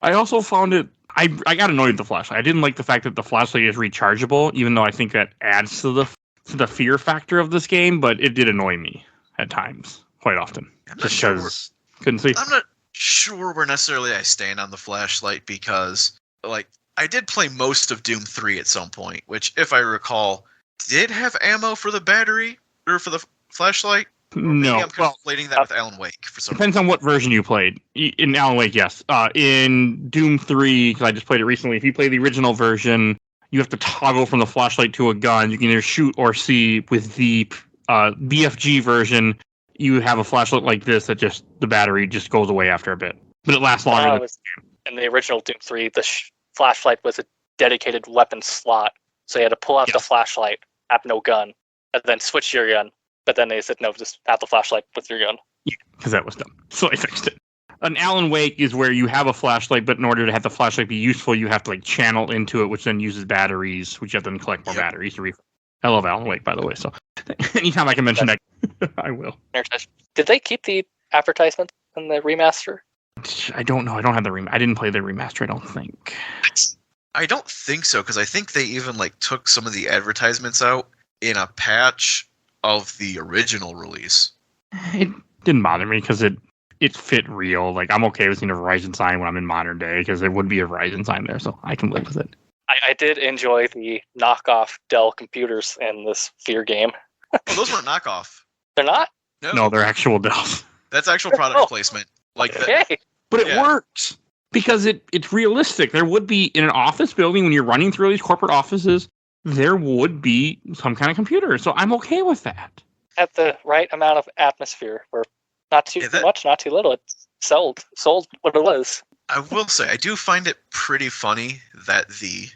[SPEAKER 2] I also found it, I got annoyed with the flashlight. I didn't like the fact that the flashlight is rechargeable, even though I think that adds to the fear factor of this game, but it did annoy me at times, quite often. Couldn't see.
[SPEAKER 4] I'm not sure where necessarily I stand on the flashlight because, I did play most of Doom 3 at some point, which, if I recall, did have ammo for the battery or for the flashlight.
[SPEAKER 2] No,
[SPEAKER 4] I'm conflating that with Alan Wake for some
[SPEAKER 2] depends on what version you played. In Alan Wake, yes. In Doom 3, because I just played it recently, if you play the original version, you have to toggle from the flashlight to a gun. You can either shoot or see. With the BFG version, you have a flashlight like this that the battery just goes away after a bit. But it lasts longer.
[SPEAKER 3] In the original Doom 3, the flashlight was a dedicated weapon slot. So you had to pull out the flashlight, have no gun, and then switch your gun. But then they said, no, just have the flashlight with your gun.
[SPEAKER 2] Yeah, because that was dumb. So I fixed it. An Alan Wake is where you have a flashlight, but in order to have the flashlight be useful, you have to channel into it, which then uses batteries, which you have to then collect more batteries to refill. I love Alan Wake, by the way, so anytime I can mention that, I will.
[SPEAKER 3] Did they keep the advertisement in the remaster?
[SPEAKER 2] I don't know. I don't have I didn't play the remaster, I don't think.
[SPEAKER 4] I don't think so, because I think they even took some of the advertisements out in a patch of the original release.
[SPEAKER 2] It didn't bother me because it fit real. I'm okay with seeing a Verizon sign when I'm in modern day because there would be a Verizon sign there, so I can live with it.
[SPEAKER 3] I did enjoy the knockoff Dell computers in this F.E.A.R game.
[SPEAKER 4] Well, those weren't knockoff.
[SPEAKER 3] They're not?
[SPEAKER 2] No, they're actual Dells.
[SPEAKER 4] That's actual product placement.
[SPEAKER 3] Okay.
[SPEAKER 2] But it works because it's realistic. There would be, in an office building, when you're running through these corporate offices, there would be some kind of computer. So I'm okay with that.
[SPEAKER 3] At the right amount of atmosphere, where not too much, not too little. It's sold what it was.
[SPEAKER 4] I will say, I do find it pretty funny that the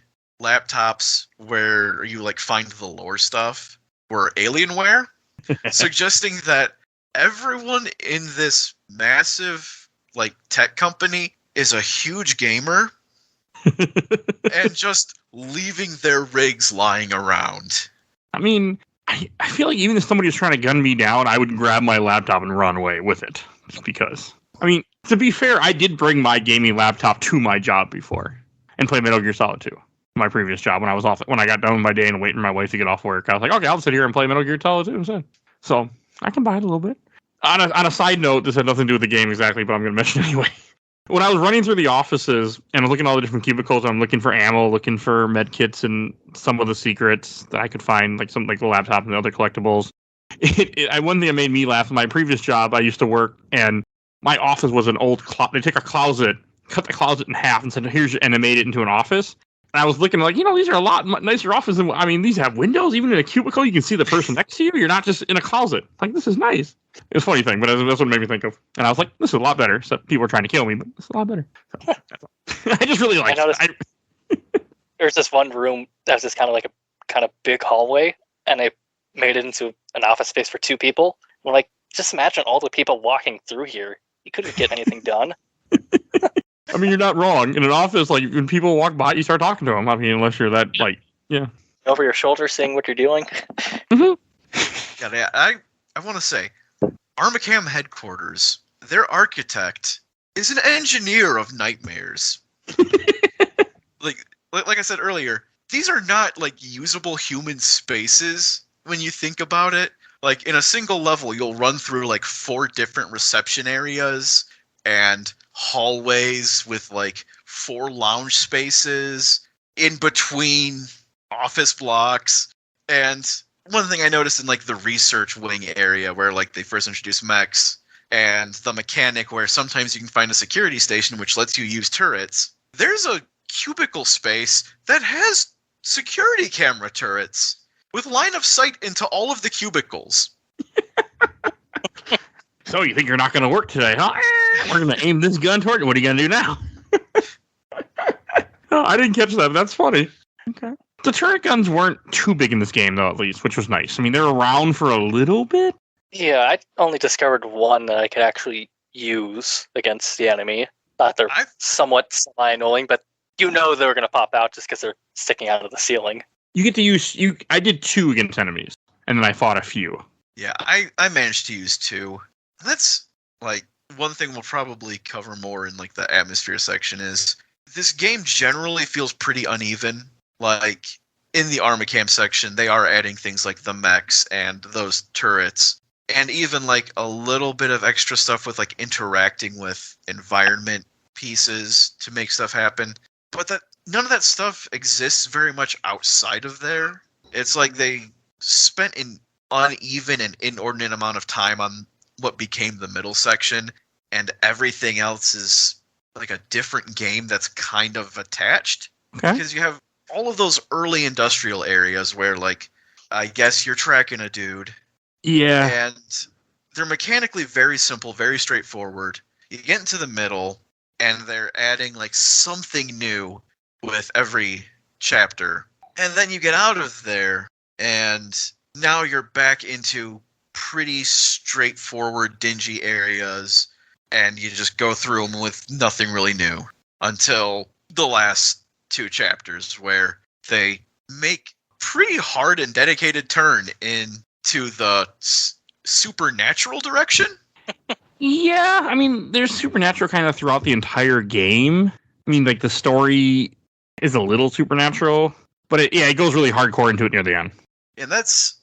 [SPEAKER 4] laptops where you find the lore stuff were Alienware, suggesting that everyone in this massive tech company is a huge gamer. and just leaving their rigs lying around.
[SPEAKER 2] I mean, I feel like even if somebody was trying to gun me down, I would grab my laptop and run away with it. Just because. I mean, to be fair, I did bring my gaming laptop to my job before and play Metal Gear Solid 2. My previous job when I got done with my day and waiting for my wife to get off work. I was like, okay, I'll sit here and play Metal Gear Solid 2 instead. So I can buy it a little bit. On a side note, this had nothing to do with the game exactly, but I'm going to mention it anyway. When I was running through the offices and I was looking at all the different cubicles, I'm looking for ammo, looking for med kits and some of the secrets that I could find, like some like the laptop and the other collectibles. One thing that made me laugh, in my previous job, I used to work, and my office was an old closet. They take a closet, cut the closet in half, and said, and they made it into an office. And I was looking like, these are a lot nicer offices than, these have windows. Even in a cubicle, you can see the person next to you. You're not just in a closet. Like, this is nice. It was a funny thing, but that's what it made me think of. And I was like, this is a lot better. So people were trying to kill me, but this is a lot better. So, I just really like it.
[SPEAKER 3] There's this one room that was just kind of big hallway, and they made it into an office space for 2 people. I'm like, just imagine all the people walking through here. You couldn't get anything done.
[SPEAKER 2] I mean, you're not wrong. In an office, like, when people walk by, you start talking to them. I mean, unless you're that, like, yeah.
[SPEAKER 3] Over your shoulder, seeing what you're doing.
[SPEAKER 2] Mm-hmm.
[SPEAKER 4] Yeah, I want to say, Armacam headquarters, their architect is an engineer of nightmares. like I said earlier, these are not, like, usable human spaces when you think about it. Like, in a single level, you'll run through, like, 4 different reception areas and hallways with, like, 4 lounge spaces in between office blocks. And one thing I noticed in, like, the research wing area where, like, they first introduced mechs, and the mechanic where sometimes you can find a security station which lets you use turrets, there's a cubicle space that has security camera turrets with line of sight into all of the cubicles.
[SPEAKER 2] So you think you're not going to work today, huh? We're going to aim this gun toward you. What are you going to do now? Oh, I didn't catch that. That's funny. Okay. The turret guns weren't too big in this game, though, at least, which was nice. I mean, they're around for a little bit.
[SPEAKER 3] Yeah, I only discovered one that I could actually use against the enemy. Thought they're somewhat semi-annoying, but they were going to pop out just because they're sticking out of the ceiling.
[SPEAKER 2] You get to use... I did 2 against enemies, and then I fought a few.
[SPEAKER 4] Yeah, I managed to use 2. That's, like, one thing we'll probably cover more in, like, the atmosphere section is this game generally feels pretty uneven. Like, in the Armacam section, they are adding things like the mechs and those turrets, and even, like, a little bit of extra stuff with, like, interacting with environment pieces to make stuff happen. But none of that stuff exists very much outside of there. It's like they spent an uneven and inordinate amount of time on what became the middle section, and everything else is like a different game that's kind of attached.
[SPEAKER 2] Okay.
[SPEAKER 4] Because you have all of those early industrial areas where, like, I guess you're tracking a dude.
[SPEAKER 2] Yeah.
[SPEAKER 4] And they're mechanically very simple, very straightforward. You get into the middle, and they're adding, like, something new with every chapter. And then you get out of there, and now you're back into pretty straightforward, dingy areas, and you just go through them with nothing really new until the last 2 chapters, where they make pretty hard and dedicated turn into the supernatural direction.
[SPEAKER 2] Yeah, I mean, there's supernatural kind of throughout the entire game. I mean, like, the story is a little supernatural, but it goes really hardcore into it near the end.
[SPEAKER 4] And that's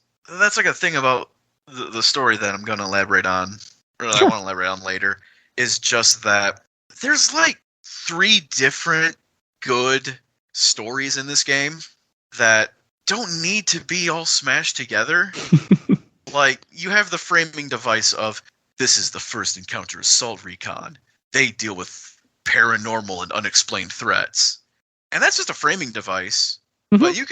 [SPEAKER 4] like a thing about the story that I'm going to elaborate on, or that
[SPEAKER 2] Sure.
[SPEAKER 4] I want to elaborate on later, is just that there's, like, 3 different good stories in this game that don't need to be all smashed together. Like, you have the framing device of, this is the first encounter assault recon. They deal with paranormal and unexplained threats. And that's just a framing device.
[SPEAKER 2] Mm-hmm.
[SPEAKER 4] But you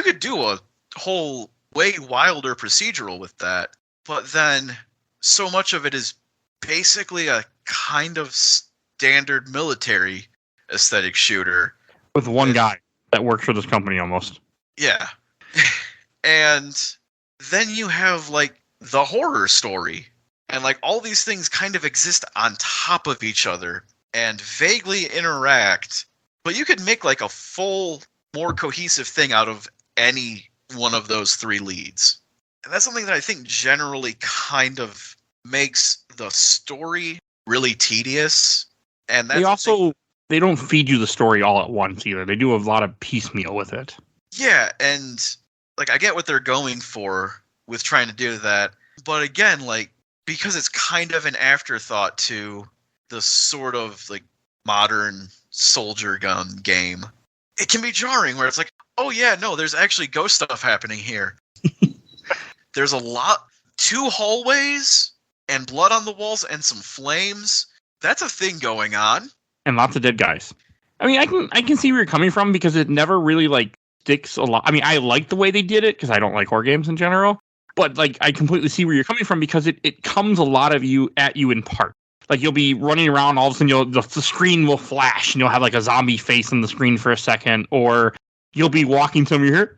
[SPEAKER 4] could do a whole way wilder procedural with that. But then so much of it is basically a kind of standard military aesthetic shooter.
[SPEAKER 2] With one guy that works for this company almost.
[SPEAKER 4] Yeah. And then you have, like, the horror story. And, like, all these things kind of exist on top of each other and vaguely interact, But you could make like a full, more cohesive thing out of any one of those 3 leads. And that's something that I think generally kind of makes the story really tedious. And that's
[SPEAKER 2] they don't feed you the story all at once either. They do a lot of piecemeal with it.
[SPEAKER 4] Yeah, and like I get what they're going for with trying to do that. But again, like, because it's kind of an afterthought to the sort of like modern soldier gun game, it can be jarring where it's like, oh yeah, no, there's actually ghost stuff happening here. There's 2 hallways and blood on the walls and some flames. That's a thing going on.
[SPEAKER 2] And lots of dead guys. I mean, I can see where you're coming from because it never really like sticks a lot. I mean, I like the way they did it because I don't like horror games in general. But like, I completely see where you're coming from because it comes a lot of you at you in part. Like you'll be running around, all of a sudden the screen will flash and you'll have like a zombie face on the screen for a second, or you'll be walking somewhere here,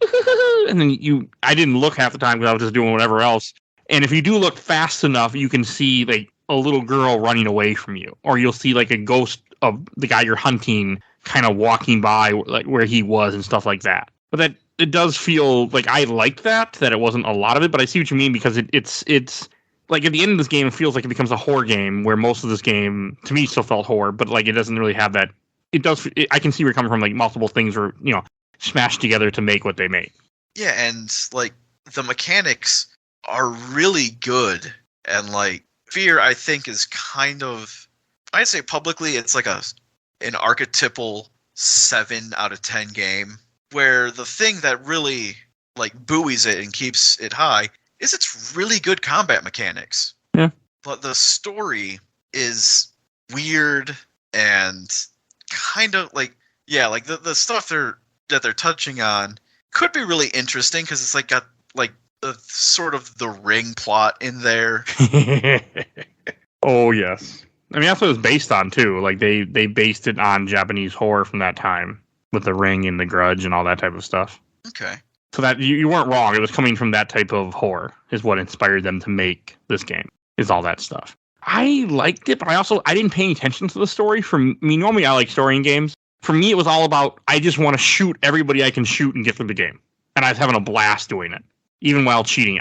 [SPEAKER 2] and then I didn't look half the time because I was just doing whatever else. And if you do look fast enough, you can see like a little girl running away from you, or you'll see like a ghost of the guy you're hunting kind of walking by like where he was and stuff like that. But that it does feel like I liked that it wasn't a lot of it, but I see what you mean because it's like at the end of this game, it feels like it becomes a horror game where most of this game to me still felt horror, but like it doesn't really have that. I can see where you're coming from, like multiple things are, smashed together to make what they make.
[SPEAKER 4] Yeah, and like the mechanics are really good, and like F.E.A.R, I think, is kind of, I'd say publicly it's like an archetypal 7 out of 10 game, where the thing that really like buoys it and keeps it high is its really good combat mechanics.
[SPEAKER 2] Yeah.
[SPEAKER 4] But the story is weird and kind of like, yeah, like the stuff that they're touching on could be really interesting because it's like got like the sort of the Ring plot in there.
[SPEAKER 2] Oh yes, I mean that's what it was based on too. Like they based it on Japanese horror from that time with the Ring and the Grudge and all that type of stuff.
[SPEAKER 4] Okay.
[SPEAKER 2] So that you weren't wrong. It was coming from that type of horror is what inspired them to make this game. Is all that stuff. I liked it, but I didn't pay any attention to the story. For me, normally I like story in games. For me, it was all about I just want to shoot everybody I can shoot and get through the game, and I was having a blast doing it, even while cheating.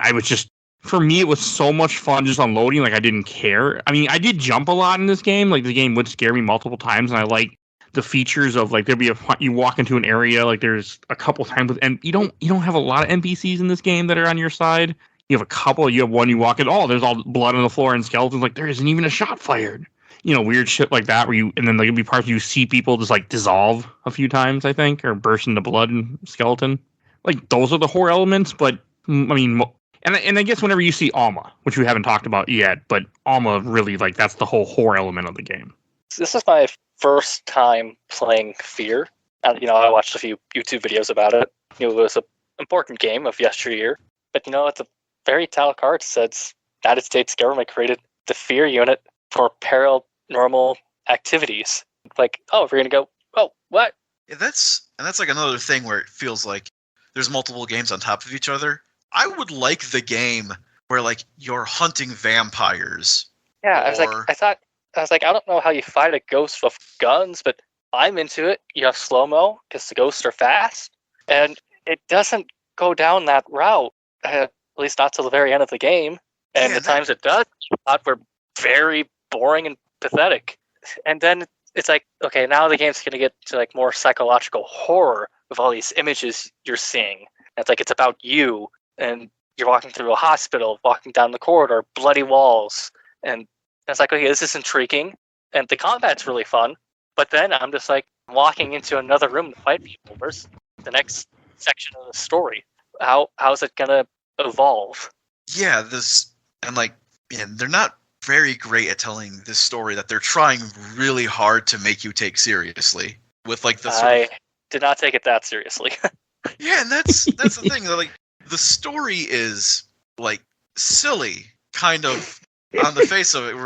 [SPEAKER 2] For me, it was so much fun just unloading. Like I didn't care. I mean, I did jump a lot in this game. Like the game would scare me multiple times, and I like the features of like there'd be you walk into an area like there's a couple times with and you don't have a lot of NPCs in this game that are on your side. You have a couple. You have one. You walk in. Oh, there's all blood on the floor and skeletons. Like there isn't even a shot fired. Weird shit like that and then there'll be parts where you see people just like dissolve a few times, I think, or burst into blood and skeleton. Like those are the horror elements, but I mean, and I guess whenever you see Alma, which we haven't talked about yet, but Alma really like that's the whole horror element of the game.
[SPEAKER 3] This is my first time playing F.E.A.R. And, I watched a few YouTube videos about it. It was an important game of yesteryear. But, at the very title card says United States government created the F.E.A.R unit for paranormal activities. Like, oh, we're going to go, oh, what?
[SPEAKER 4] Yeah, that's like another thing where it feels like there's multiple games on top of each other. I would like the game where, like, you're hunting vampires.
[SPEAKER 3] Yeah, I was like, I don't know how you fight a ghost with guns, but I'm into it. You have slow-mo because the ghosts are fast, and it doesn't go down that route, at least not till the very end of the game. And the times it does, were very boring and pathetic. And then it's like, okay, now the game's going to get to like more psychological horror with all these images you're seeing. And it's like it's about you, and you're walking through a hospital, walking down the corridor, bloody walls, and it's like, okay, this is intriguing, and the combat's really fun, but then I'm just like walking into another room to fight people. Where's the next section of the story? How's it gonna evolve?
[SPEAKER 4] Yeah, they're not very great at telling this story that they're trying really hard to make you take seriously. With like the
[SPEAKER 3] I did not take it that seriously.
[SPEAKER 4] Yeah, and that's the thing. Like the story is like silly, kind of. On the face of it,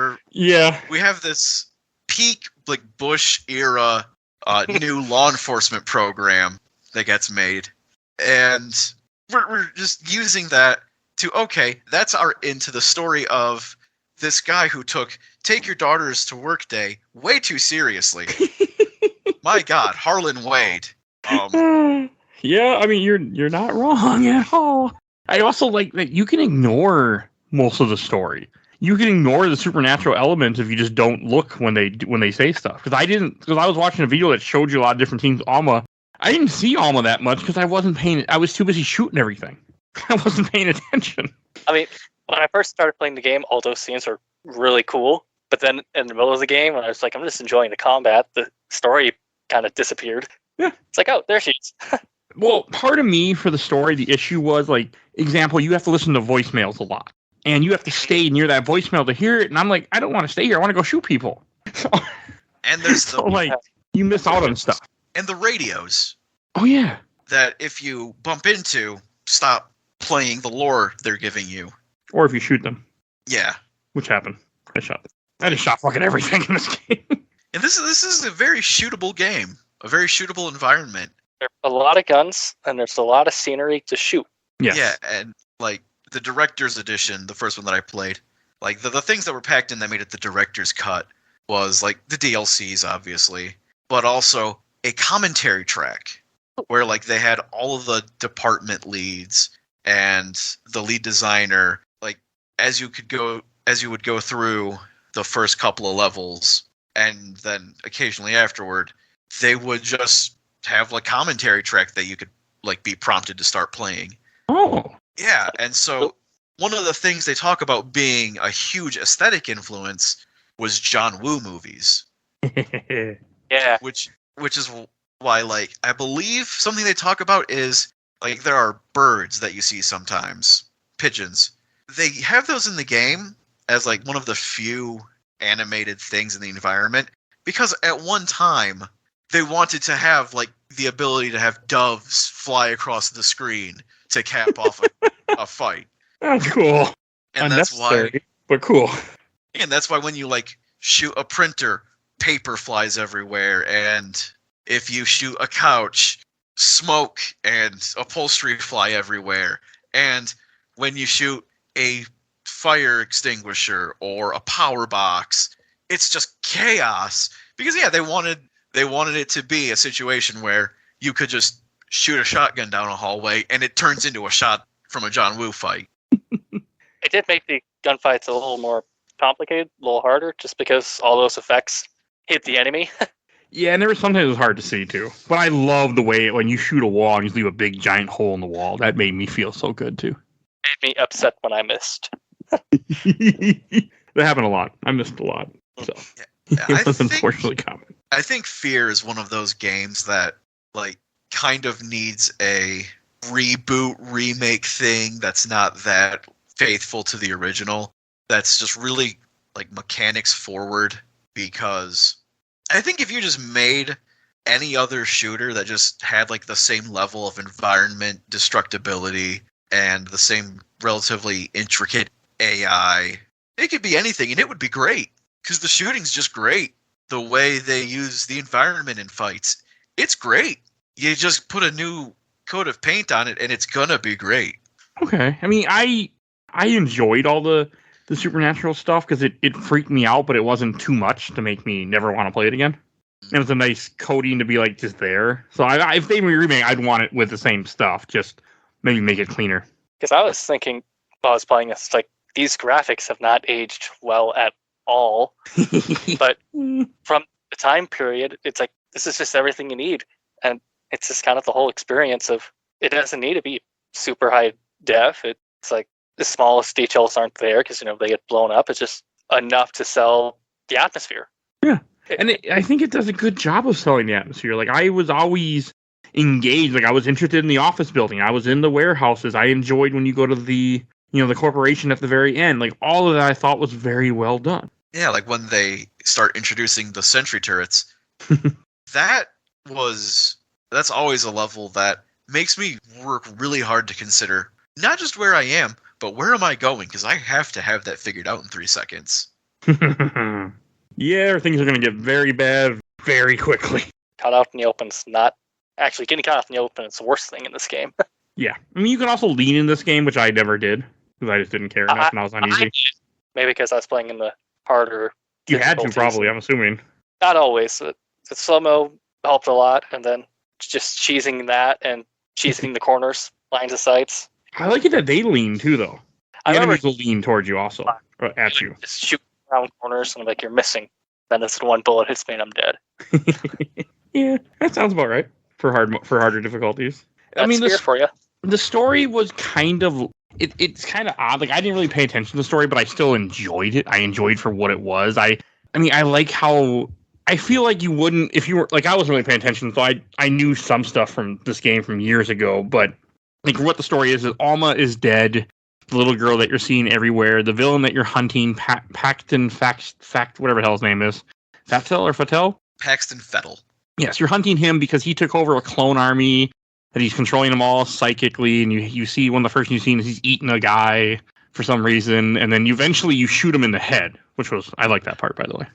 [SPEAKER 4] we have this peak like Bush era new law enforcement program that gets made, and we're just using that to that's our into the story of this guy who took take your daughters to work day way too seriously. My God, Harlan Wade.
[SPEAKER 2] Yeah, I mean you're not wrong at all. I also like that you can ignore most of the story. You can ignore the supernatural elements if you just don't look when they say stuff. Because I was watching a video that showed you a lot of different teams. Alma, I didn't see Alma that much because I was too busy shooting everything. I wasn't paying attention.
[SPEAKER 3] I mean, when I first started playing the game, all those scenes were really cool. But then in the middle of the game, when I was like, I'm just enjoying the combat, the story kind of disappeared.
[SPEAKER 2] Yeah.
[SPEAKER 3] It's like, oh, there she is.
[SPEAKER 2] Well, part of me for the story, the issue was like, example, you have to listen to voicemails a lot. And you have to stay near that voicemail to hear it. And I'm like, I don't want to stay here. I want to go shoot people.
[SPEAKER 4] And there's
[SPEAKER 2] you miss out on stuff.
[SPEAKER 4] And the radios.
[SPEAKER 2] Oh, yeah.
[SPEAKER 4] That if you bump into, stop playing the lore they're giving you.
[SPEAKER 2] Or if you shoot them.
[SPEAKER 4] Yeah.
[SPEAKER 2] Which happened. I just shot fucking everything in this game.
[SPEAKER 4] And this is a very shootable game. A very shootable environment.
[SPEAKER 3] There's a lot of guns, and there's a lot of scenery to shoot.
[SPEAKER 2] Yes.
[SPEAKER 4] Yeah, and like the director's edition, the first one that I played, like the things that were packed in that made it the director's cut was like the DLCs, obviously, but also a commentary track where like they had all of the department leads and the lead designer, like as you would go through the first couple of levels, and then occasionally afterward, they would just have like commentary track that you could like be prompted to start playing.
[SPEAKER 2] Oh.
[SPEAKER 4] Yeah, and so one of the things they talk about being a huge aesthetic influence was John Woo movies.
[SPEAKER 3] Yeah.
[SPEAKER 4] Which is why, like, I believe something they talk about is, like, there are birds that you see sometimes. Pigeons. They have those in the game as, like, one of the few animated things in the environment, because at one time, they wanted to have, like, the ability to have doves fly across the screen to cap off a fight.
[SPEAKER 2] That's cool.
[SPEAKER 4] And that's why,
[SPEAKER 2] but cool.
[SPEAKER 4] And that's why when you like shoot a printer, paper flies everywhere, and if you shoot a couch, smoke and upholstery fly everywhere. And when you shoot a fire extinguisher or a power box, it's just chaos. Because yeah, they wanted it to be a situation where you could just shoot a shotgun down a hallway, and it turns into a shot from a John Woo fight.
[SPEAKER 3] It did make the gunfights a little more complicated, a little harder, just because all those effects hit the enemy.
[SPEAKER 2] Yeah, and there was sometimes it was hard to see, too. But I love the way when you shoot a wall and you leave a big, giant hole in the wall. That made me feel so good, too.
[SPEAKER 3] Made me upset when I missed.
[SPEAKER 2] That happened a lot. I missed a lot. So it was unfortunately common.
[SPEAKER 4] I think F.E.A.R is one of those games that, like, kind of needs a reboot, remake thing that's not that faithful to the original. That's just really, like, mechanics forward, because I think if you just made any other shooter that just had, like, the same level of environment destructibility and the same relatively intricate AI, it could be anything, and it would be great, because the shooting's just great. The way they use the environment in fights, it's great. You just put a new coat of paint on it, and it's gonna be great.
[SPEAKER 2] Okay. I mean, I enjoyed all the supernatural stuff because it freaked me out, but it wasn't too much to make me never want to play it again. It was a nice coating to be like just there. So if they remake, I'd want it with the same stuff, just maybe make it cleaner.
[SPEAKER 3] Because I was thinking while I was playing this, like, these graphics have not aged well at all. But from the time period, it's like, this is just everything you need. And it's just kind of the whole experience of, it doesn't need to be super high def. It's like the smallest details aren't there because, they get blown up. It's just enough to sell the atmosphere.
[SPEAKER 2] Yeah. And I think it does a good job of selling the atmosphere. Like, I was always engaged. Like, I was interested in the office building. I was in the warehouses. I enjoyed when you go to the corporation at the very end. Like, all of that I thought was very well done.
[SPEAKER 4] Yeah, like when they start introducing the sentry turrets. That's always a level that makes me work really hard to consider not just where I am, but where am I going? Because I have to have that figured out in 3 seconds.
[SPEAKER 2] Yeah, things are going to get very bad very quickly.
[SPEAKER 3] Caught out in the open is not... Actually, getting caught out in the open is the worst thing in this game.
[SPEAKER 2] Yeah. I mean, you can also lean in this game, which I never did, because I just didn't care enough and I was on easy.
[SPEAKER 3] Maybe because I was playing in the harder...
[SPEAKER 2] You had to, probably, I'm assuming.
[SPEAKER 3] Not always. The slow-mo helped a lot, and then just cheesing that and cheesing the corners, lines of sights.
[SPEAKER 2] I like it that they lean too, though. The enemies will lean towards you also, or at you.
[SPEAKER 3] Just shoot around corners, and I'm like, you're missing. Then this one bullet hits me, and I'm dead.
[SPEAKER 2] Yeah, that sounds about right for harder difficulties.
[SPEAKER 3] That's F.E.A.R for you.
[SPEAKER 2] The story was kind of it's kind of odd. Like, I didn't really pay attention to the story, but I still enjoyed it. I enjoyed for what it was. I mean, I like how I feel like you wouldn't if you were like I wasn't really paying attention, so I knew some stuff from this game from years ago, but like what the story is Alma is dead. The little girl that you're seeing everywhere, the villain that you're hunting, Paxton Fact, whatever the hell his name is, Fatel?
[SPEAKER 4] Paxton Fettel.
[SPEAKER 2] Yes, you're hunting him because he took over a clone army, that he's controlling them all psychically, and you see one of the first you've seen is he's eating a guy for some reason, and then eventually you shoot him in the head, which was, I like that part, by the way.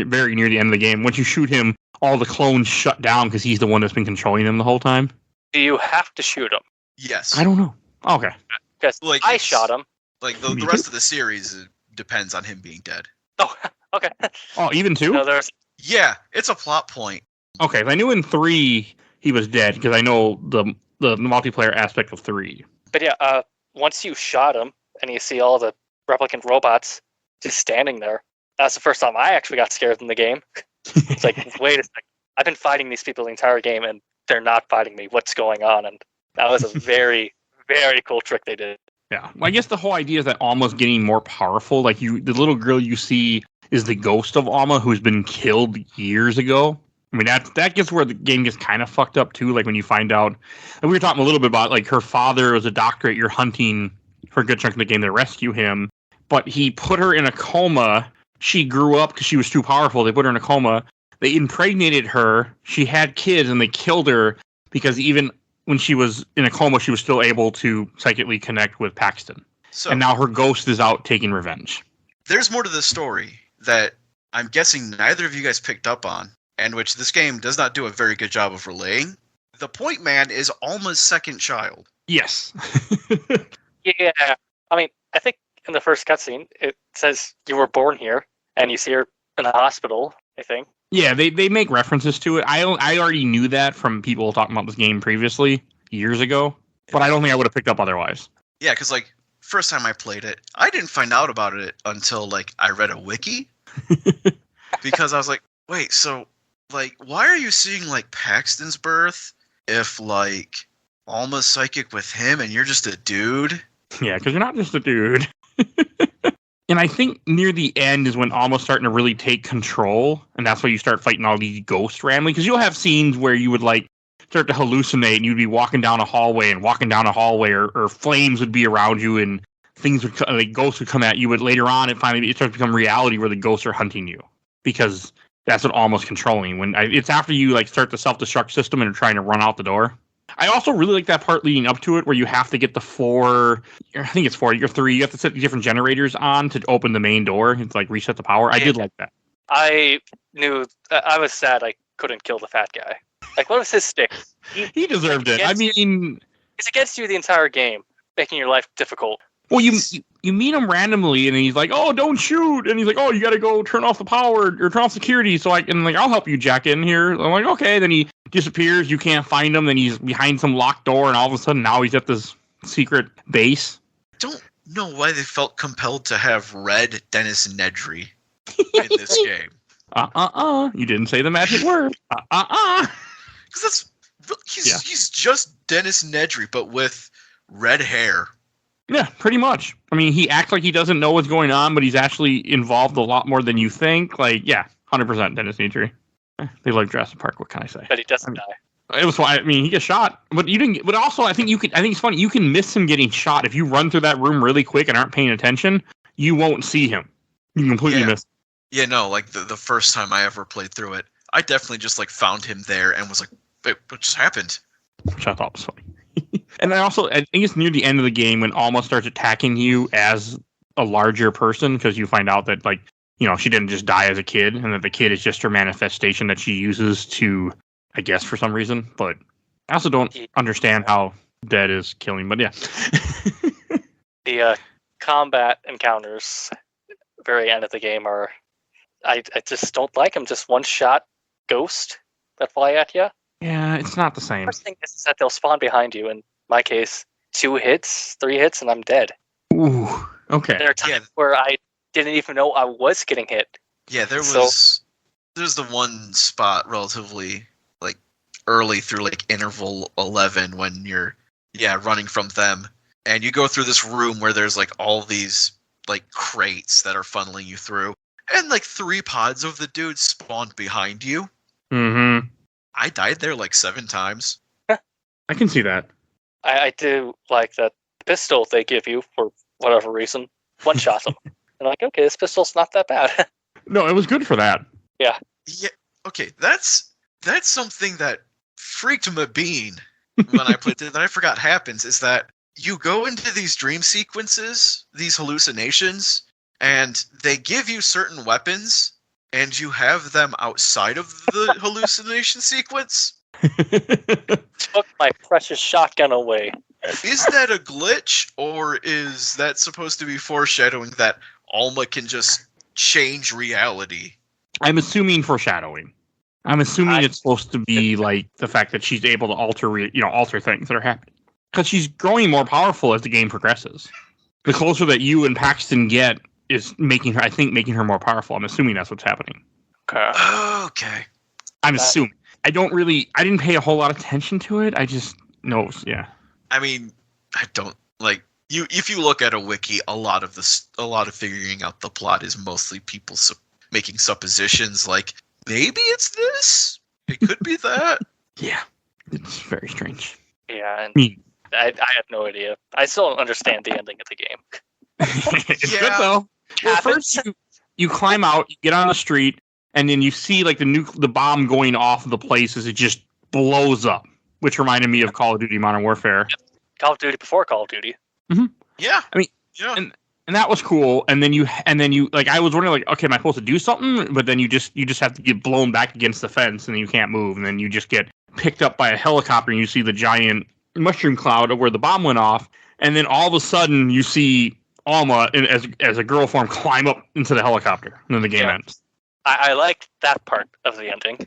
[SPEAKER 2] Very near the end of the game. Once you shoot him, all the clones shut down because he's the one that's been controlling them the whole time.
[SPEAKER 3] Do you have to shoot him?
[SPEAKER 4] Yes.
[SPEAKER 2] I don't know. Okay.
[SPEAKER 3] Because I shot him.
[SPEAKER 4] Like, the rest of the series depends on him being dead.
[SPEAKER 3] Oh, okay.
[SPEAKER 2] Oh, even 2?
[SPEAKER 3] No,
[SPEAKER 4] yeah, it's a plot point.
[SPEAKER 2] Okay, I knew in 3 he was dead because I know the multiplayer aspect of 3.
[SPEAKER 3] But yeah, once you shot him and you see all the replicant robots just standing there, that's the first time I actually got scared in the game. It's like, wait a second. I've been fighting these people the entire game and they're not fighting me. What's going on? And that was a very, very cool trick they did.
[SPEAKER 2] Yeah, well, I guess the whole idea is that Alma's getting more powerful. Like the little girl you see is the ghost of Alma, who's been killed years ago. I mean, that gets where the game gets kind of fucked up too. Like when you find out, and we were talking a little bit about like her father was a doctor at your hunting for a good chunk of the game to rescue him, but he put her in a coma. She grew up because she was too powerful. They put her in a coma. They impregnated her. She had kids, and they killed her because even when she was in a coma, she was still able to psychically connect with Paxton. So, and now her ghost is out taking revenge.
[SPEAKER 4] There's more to this story that I'm guessing neither of you guys picked up on, and which this game does not do a very good job of relaying. The point man is Alma's second child.
[SPEAKER 2] Yes.
[SPEAKER 3] Yeah. I mean, I think in the first cutscene, it says you were born here, and you see her in a hospital, I think.
[SPEAKER 2] Yeah, they make references to it. I already knew that from people talking about this game previously, years ago, but I don't think I would have picked up otherwise.
[SPEAKER 4] Yeah, because, like, first time I played it, I didn't find out about it until, like, I read a wiki. Because I was like, wait, so, like, why are you seeing, like, Paxton's birth if, like, Alma's psychic with him and you're just a dude?
[SPEAKER 2] Yeah, because you're not just a dude. And I think near the end is when Alma's starting to really take control, and that's why you start fighting all these ghosts randomly, because you'll have scenes where you would, like, start to hallucinate, and you'd be walking down a hallway, or flames would be around you, and things would, like, ghosts would come at you, but later on, it starts to become reality where the ghosts are hunting you, because that's what Alma's controlling. It's after you, like, start the self-destruct system and are trying to run out the door. I also really like that part leading up to it where you have to get the 4, I think it's 4, you're 3, you have to set the different generators on to open the main door. It's like reset the power. I did like that.
[SPEAKER 3] I knew, I was sad I couldn't kill the fat guy. Like, what was his stick?
[SPEAKER 2] He deserved it. I mean,
[SPEAKER 3] it's against you the entire game, making your life difficult.
[SPEAKER 2] Well, you meet him randomly, and he's like, "Oh, don't shoot!" And he's like, "Oh, you got to go turn off the power or turn off security." So I'll help you jack in here. I'm like, okay. Then he disappears. You can't find him. Then he's behind some locked door, and all of a sudden now he's at this secret base.
[SPEAKER 4] Don't know why they felt compelled to have Red Dennis Nedry in this game.
[SPEAKER 2] You didn't say the magic word.
[SPEAKER 4] Because he's just Dennis Nedry, but with red hair.
[SPEAKER 2] Yeah, pretty much. I mean, he acts like he doesn't know what's going on, but he's actually involved a lot more than you think. Like, yeah, 100% Dennis Nedry. They like Jurassic Park. What can I say?
[SPEAKER 3] But he doesn't die.
[SPEAKER 2] It was fine. I mean, he gets shot, but you didn't. But also, I think it's funny. You can miss him getting shot if you run through that room really quick and aren't paying attention. You won't see him. You can completely miss.
[SPEAKER 4] Yeah, no. Like the first time I ever played through it, I definitely just like found him there and was like, "Wait, what just happened?"
[SPEAKER 2] Which I thought was funny. And I think it's near the end of the game when Alma starts attacking you as a larger person, because you find out that, like, you know, she didn't just die as a kid, and that the kid is just her manifestation that she uses to, I guess, for some reason. But I also don't understand how dead is killing, but yeah.
[SPEAKER 3] The combat encounters very end of the game are, I just don't like them. Just one shot ghost that fly at you.
[SPEAKER 2] Yeah, it's not the same.
[SPEAKER 3] First thing is that they'll spawn behind you. In my case, 2 hits, 3 hits, and I'm dead.
[SPEAKER 2] Ooh, okay.
[SPEAKER 3] There are times where I didn't even know I was getting hit.
[SPEAKER 4] Yeah, there's the one spot relatively like early through like interval 11 when you're running from them, and you go through this room where there's like all these like crates that are funneling you through, and like 3 pods of the dudes spawned behind you.
[SPEAKER 2] Mm-hmm.
[SPEAKER 4] I died there like 7 times.
[SPEAKER 2] I can see that.
[SPEAKER 3] I do like that pistol they give you for whatever reason. One shot them. And like, okay, this pistol's not that bad.
[SPEAKER 2] No, it was good for that.
[SPEAKER 3] Yeah.
[SPEAKER 4] Yeah. Okay, that's something that freaked my bean when I played it that I forgot happens is that you go into these dream sequences, these hallucinations, and they give you certain weapons, and you have them outside of the hallucination sequence.
[SPEAKER 3] Took my precious shotgun away.
[SPEAKER 4] Is that a glitch, or is that supposed to be foreshadowing that Alma can just change reality?
[SPEAKER 2] I'm assuming foreshadowing. I'm assuming it's supposed to be like the fact that she's able to alter things that are happening. Because she's growing more powerful as the game progresses. The closer that you and Paxton get is making her more powerful. I'm assuming that's what's happening.
[SPEAKER 4] Okay.
[SPEAKER 2] I'm assuming. I didn't pay a whole lot of attention to it. I just know, yeah.
[SPEAKER 4] I mean, I don't like you. If you look at a wiki, a lot of figuring out the plot is mostly people making suppositions. Like maybe it's this. It could be that.
[SPEAKER 2] Yeah, it's very strange.
[SPEAKER 3] Yeah, and I have no idea. I still don't understand the ending of the game.
[SPEAKER 2] It's good though. Well, first you climb out, you get on the street, and then you see like the bomb going off of the place as it just blows up, which reminded me of Call of Duty Modern Warfare.
[SPEAKER 3] Yep. Call of Duty before Call of Duty.
[SPEAKER 2] Mm-hmm.
[SPEAKER 4] Yeah.
[SPEAKER 2] I mean, yeah. And that was cool. And then you like I was wondering like, okay, am I supposed to do something? But then you just have to get blown back against the fence, and then you can't move, and then you just get picked up by a helicopter, and you see the giant mushroom cloud of where the bomb went off, and then all of a sudden you see Alma as a girl form climb up into the helicopter, and then the game ends.
[SPEAKER 3] I liked that part of the ending.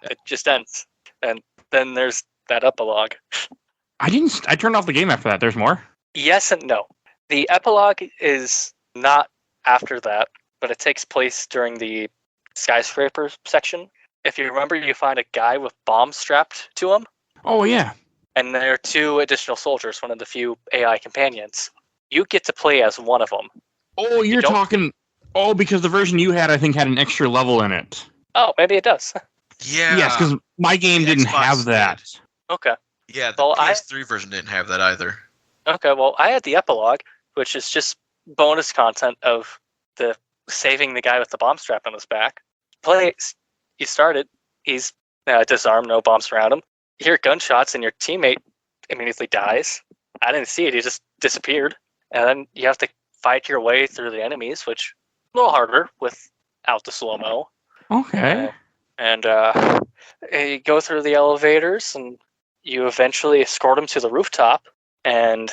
[SPEAKER 3] It just ends, and then there's that epilogue.
[SPEAKER 2] I turned off the game after that. There's more?
[SPEAKER 3] Yes and no. The epilogue is not after that, but it takes place during the skyscraper section. If you remember, you find a guy with bombs strapped to him.
[SPEAKER 2] Oh, yeah.
[SPEAKER 3] And there are 2 additional soldiers, one of the few AI companions. You get to play as one of them.
[SPEAKER 2] Oh, you're talking... Oh, because the version you had, I think, had an extra level in it.
[SPEAKER 3] Oh, maybe it does.
[SPEAKER 4] Yeah.
[SPEAKER 2] Yes, because my game didn't have that.
[SPEAKER 3] Okay.
[SPEAKER 4] Yeah, the PS3 version didn't have that either. Okay,
[SPEAKER 3] well, I had the epilogue, which is just bonus content of the saving the guy with the bomb strap on his back. You start it, he's disarmed, no bombs around him. You hear gunshots, and your teammate immediately dies. I didn't see it, he just disappeared. And then you have to fight your way through the enemies, which a little harder without the slow-mo.
[SPEAKER 2] Okay.
[SPEAKER 3] And you go through the elevators, and you eventually escort him to the rooftop, and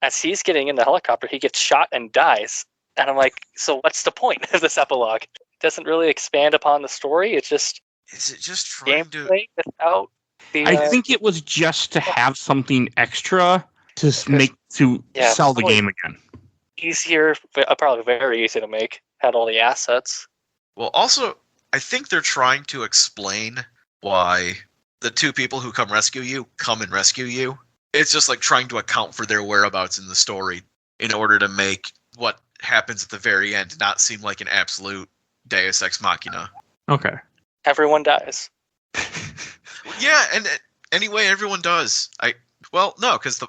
[SPEAKER 3] as he's getting in the helicopter, he gets shot and dies. And I'm like, so what's the point of this epilogue? It doesn't really expand upon the story. It's just...
[SPEAKER 4] Is it just trying to...
[SPEAKER 3] without the...
[SPEAKER 2] I think it was just to have something extra to sell the game again.
[SPEAKER 3] Easier, probably very easy to make. Had all the assets.
[SPEAKER 4] Well, also, I think they're trying to explain why the 2 people who come and rescue you. It's just like trying to account for their whereabouts in the story in order to make what happens at the very end not seem like an absolute Deus Ex Machina.
[SPEAKER 2] Okay.
[SPEAKER 3] Everyone dies.
[SPEAKER 4] Yeah, and anyway, everyone does. No, because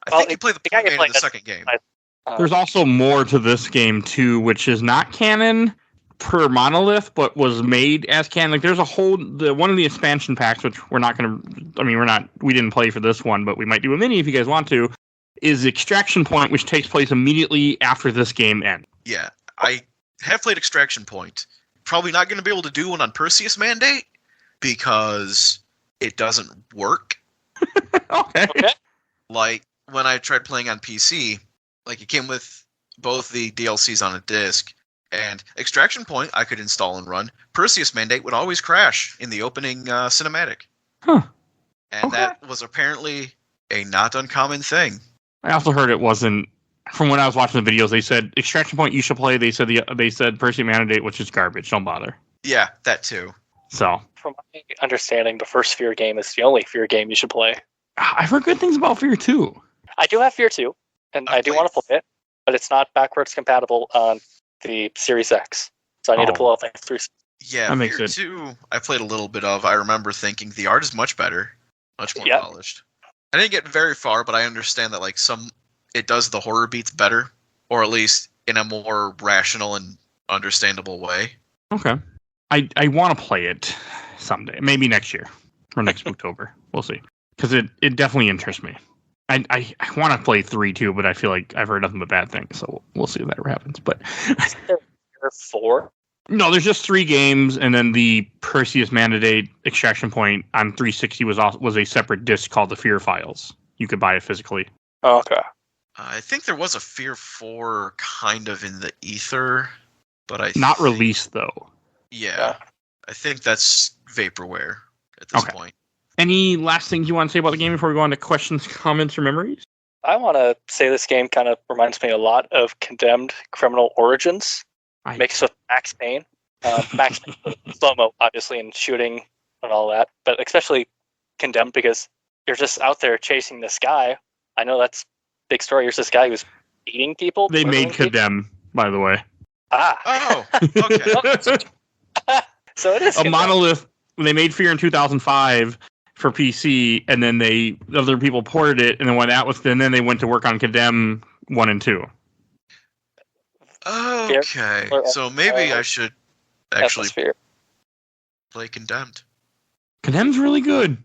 [SPEAKER 4] I think you play the point in the second game.
[SPEAKER 2] There's also more to this game too, which is not canon per Monolith, but was made as canon. Like there's one of the expansion packs, which we didn't play for this one, but we might do a mini if you guys want to, is Extraction Point, which takes place immediately after this game ends.
[SPEAKER 4] Yeah, I have played Extraction Point. Probably not going to be able to do one on Perseus Mandate because it doesn't work.
[SPEAKER 2] Okay.
[SPEAKER 4] Like when I tried playing on PC, like it came with both the DLCs on a disc, And Extraction Point I could install and run. Perseus Mandate would always crash in the opening cinematic.
[SPEAKER 2] Huh.
[SPEAKER 4] And that was apparently a not uncommon thing.
[SPEAKER 2] I also heard it wasn't. From when I was watching the videos, they said Extraction Point you should play. They said Perseus Mandate, which is garbage. Don't bother.
[SPEAKER 4] Yeah, that too.
[SPEAKER 2] So,
[SPEAKER 3] from my understanding, the first F.E.A.R game is the only F.E.A.R game you should play.
[SPEAKER 2] I've heard good things about F.E.A.R 2.
[SPEAKER 3] I do have F.E.A.R 2, and I do want to play it, but it's not backwards compatible on the Series X. So I need to pull out like 3.
[SPEAKER 4] Yeah, F.E.A.R 2, I played a little bit of. I remember thinking the art is much better, much more polished. I didn't get very far, but I understand that like it does the horror beats better, or at least in a more rational and understandable way.
[SPEAKER 2] Okay. I want to play it someday. Maybe next year or next October. We'll see. Because it definitely interests me. I want to play 3 too, but I feel like I've heard nothing but bad things, so we'll see if that ever happens. But
[SPEAKER 3] is there 4?
[SPEAKER 2] No, there's just 3 games, and then the Perseus Mandate Extraction Point on 360 was a separate disc called the F.E.A.R Files. You could buy it physically.
[SPEAKER 3] Oh, okay.
[SPEAKER 4] I think there was a F.E.A.R 4 kind of in the ether, but
[SPEAKER 2] not released though.
[SPEAKER 4] Yeah, I think that's vaporware at this point.
[SPEAKER 2] Any last things you want to say about the game before we go on to questions, comments, or memories?
[SPEAKER 3] I want to say this game kind of reminds me a lot of Condemned Criminal Origins. Mixed with Max Payne. Max Payne, slow-mo, obviously, and shooting and all that, but especially Condemned because you're just out there chasing this guy. I know that's a big story. Here's this guy who's eating people.
[SPEAKER 2] They made Condemned, by the way.
[SPEAKER 4] Oh, okay.
[SPEAKER 3] So it is
[SPEAKER 2] a monolith. They made F.E.A.R in 2005 for PC, and then other people ported it, and then when that was then they went to work on Condemned 1 and 2.
[SPEAKER 4] Okay, so maybe I should actually play Condemned.
[SPEAKER 2] Condemned's really good.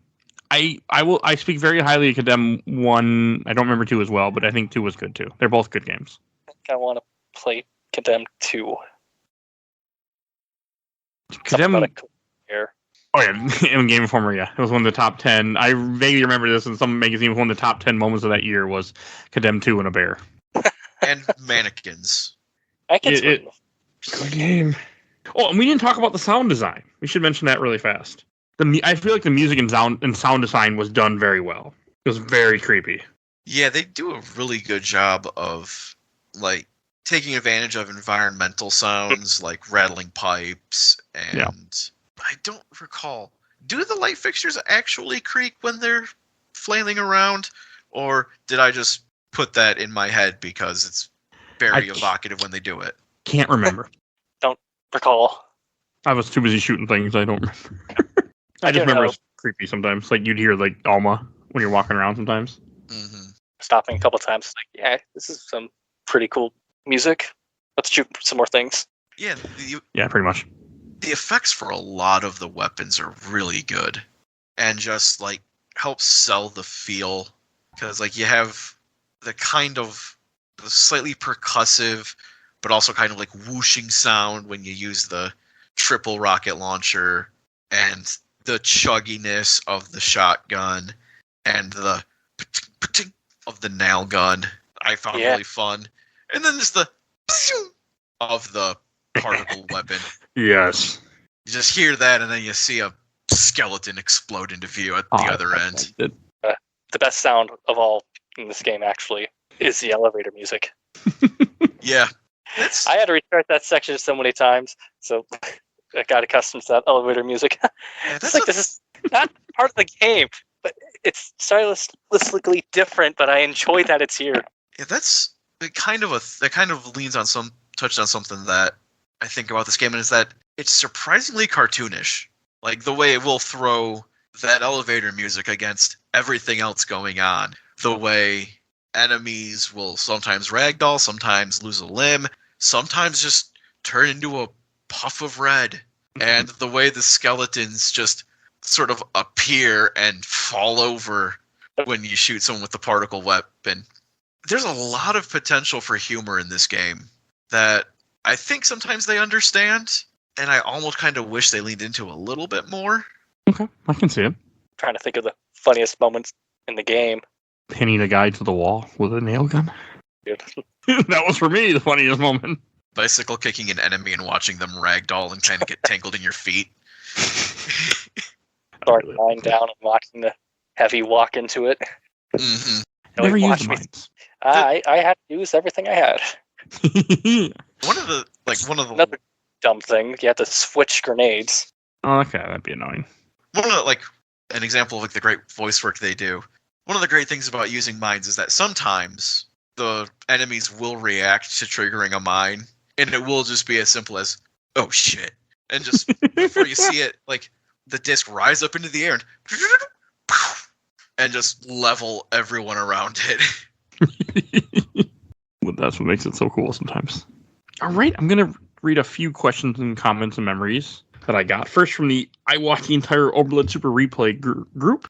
[SPEAKER 2] I speak very highly of Condemned 1. I don't remember 2 as well, but I think 2 was good too. They're both good games.
[SPEAKER 3] I think I want to play Condemned 2.
[SPEAKER 2] Condemned. Oh yeah, in Game Informer, yeah, it was one of the top 10. I vaguely remember this in some magazine. One of the top 10 moments of that year was Condemned 2 and a bear.
[SPEAKER 4] And mannequins.
[SPEAKER 2] Good game. Oh, and we didn't talk about the sound design. We should mention that really fast. I feel like the music and sound design was done very well. It was very creepy.
[SPEAKER 4] Yeah, they do a really good job of like taking advantage of environmental sounds like rattling pipes and I don't recall. Do the light fixtures actually creak when they're flailing around, or did I just put that in my head because it's very evocative when they do it?
[SPEAKER 2] Can't remember.
[SPEAKER 3] Don't recall.
[SPEAKER 2] I was too busy shooting things. I don't remember. I just remember it's creepy sometimes. Like you'd hear like Alma when you're walking around sometimes.
[SPEAKER 3] Mm-hmm. Stopping a couple times, like, yeah, this is some pretty cool music. Let's shoot some more things.
[SPEAKER 4] Yeah,
[SPEAKER 2] pretty much.
[SPEAKER 4] The effects for a lot of the weapons are really good, and just like help sell the feel because like you have the kind of slightly percussive, but also kind of like whooshing sound when you use the triple rocket launcher, and the chugginess of the shotgun, and the of the nail gun. I found really fun, and then just the of the particle weapon.
[SPEAKER 2] Yes.
[SPEAKER 4] You just hear that, and then you see a skeleton explode into view at the other end.
[SPEAKER 3] The best sound of all in this game, actually, is the elevator music.
[SPEAKER 4] Yeah.
[SPEAKER 3] I had to restart that section so many times, so I got accustomed to that elevator music. It's like this is not part of the game, but it's stylistically different, but I enjoy that it's here.
[SPEAKER 4] Yeah, that kind of leans on touched on something that I think about this game, and is that it's surprisingly cartoonish. Like the way it will throw that elevator music against everything else going on. The way enemies will sometimes ragdoll, sometimes lose a limb, sometimes just turn into a puff of red. And the way the skeletons just sort of appear and fall over when you shoot someone with the particle weapon. There's a lot of potential for humor in this game that I think sometimes they understand, and I almost kind of wish they leaned into a little bit more.
[SPEAKER 2] Okay, I can see it.
[SPEAKER 3] Trying to think of the funniest moments in the game.
[SPEAKER 2] Pinning a guy to the wall with a nail gun.
[SPEAKER 3] Dude.
[SPEAKER 2] That was for me the funniest moment.
[SPEAKER 4] bicycle kicking an enemy and watching them ragdoll and kind of get tangled in your feet.
[SPEAKER 3] Start lying down and watching the heavy walk into it.
[SPEAKER 4] Mm-hmm.
[SPEAKER 2] Never used mines.
[SPEAKER 3] I had to use everything I had.
[SPEAKER 4] One of the
[SPEAKER 3] another dumb thing, you had to switch grenades.
[SPEAKER 2] Oh, okay, that'd be annoying.
[SPEAKER 4] One of the, an example of the great voice work they do. One of the great things about using mines is that sometimes the enemies will react to triggering a mine, and it will just be as simple as, oh shit. And just before you see it, the disc rise up into the air and just level everyone around it.
[SPEAKER 2] Well, that's what makes it so cool sometimes. All right, I'm going to read a few questions and comments and memories that I got. First from I watched the entire Overlord Super Replay group.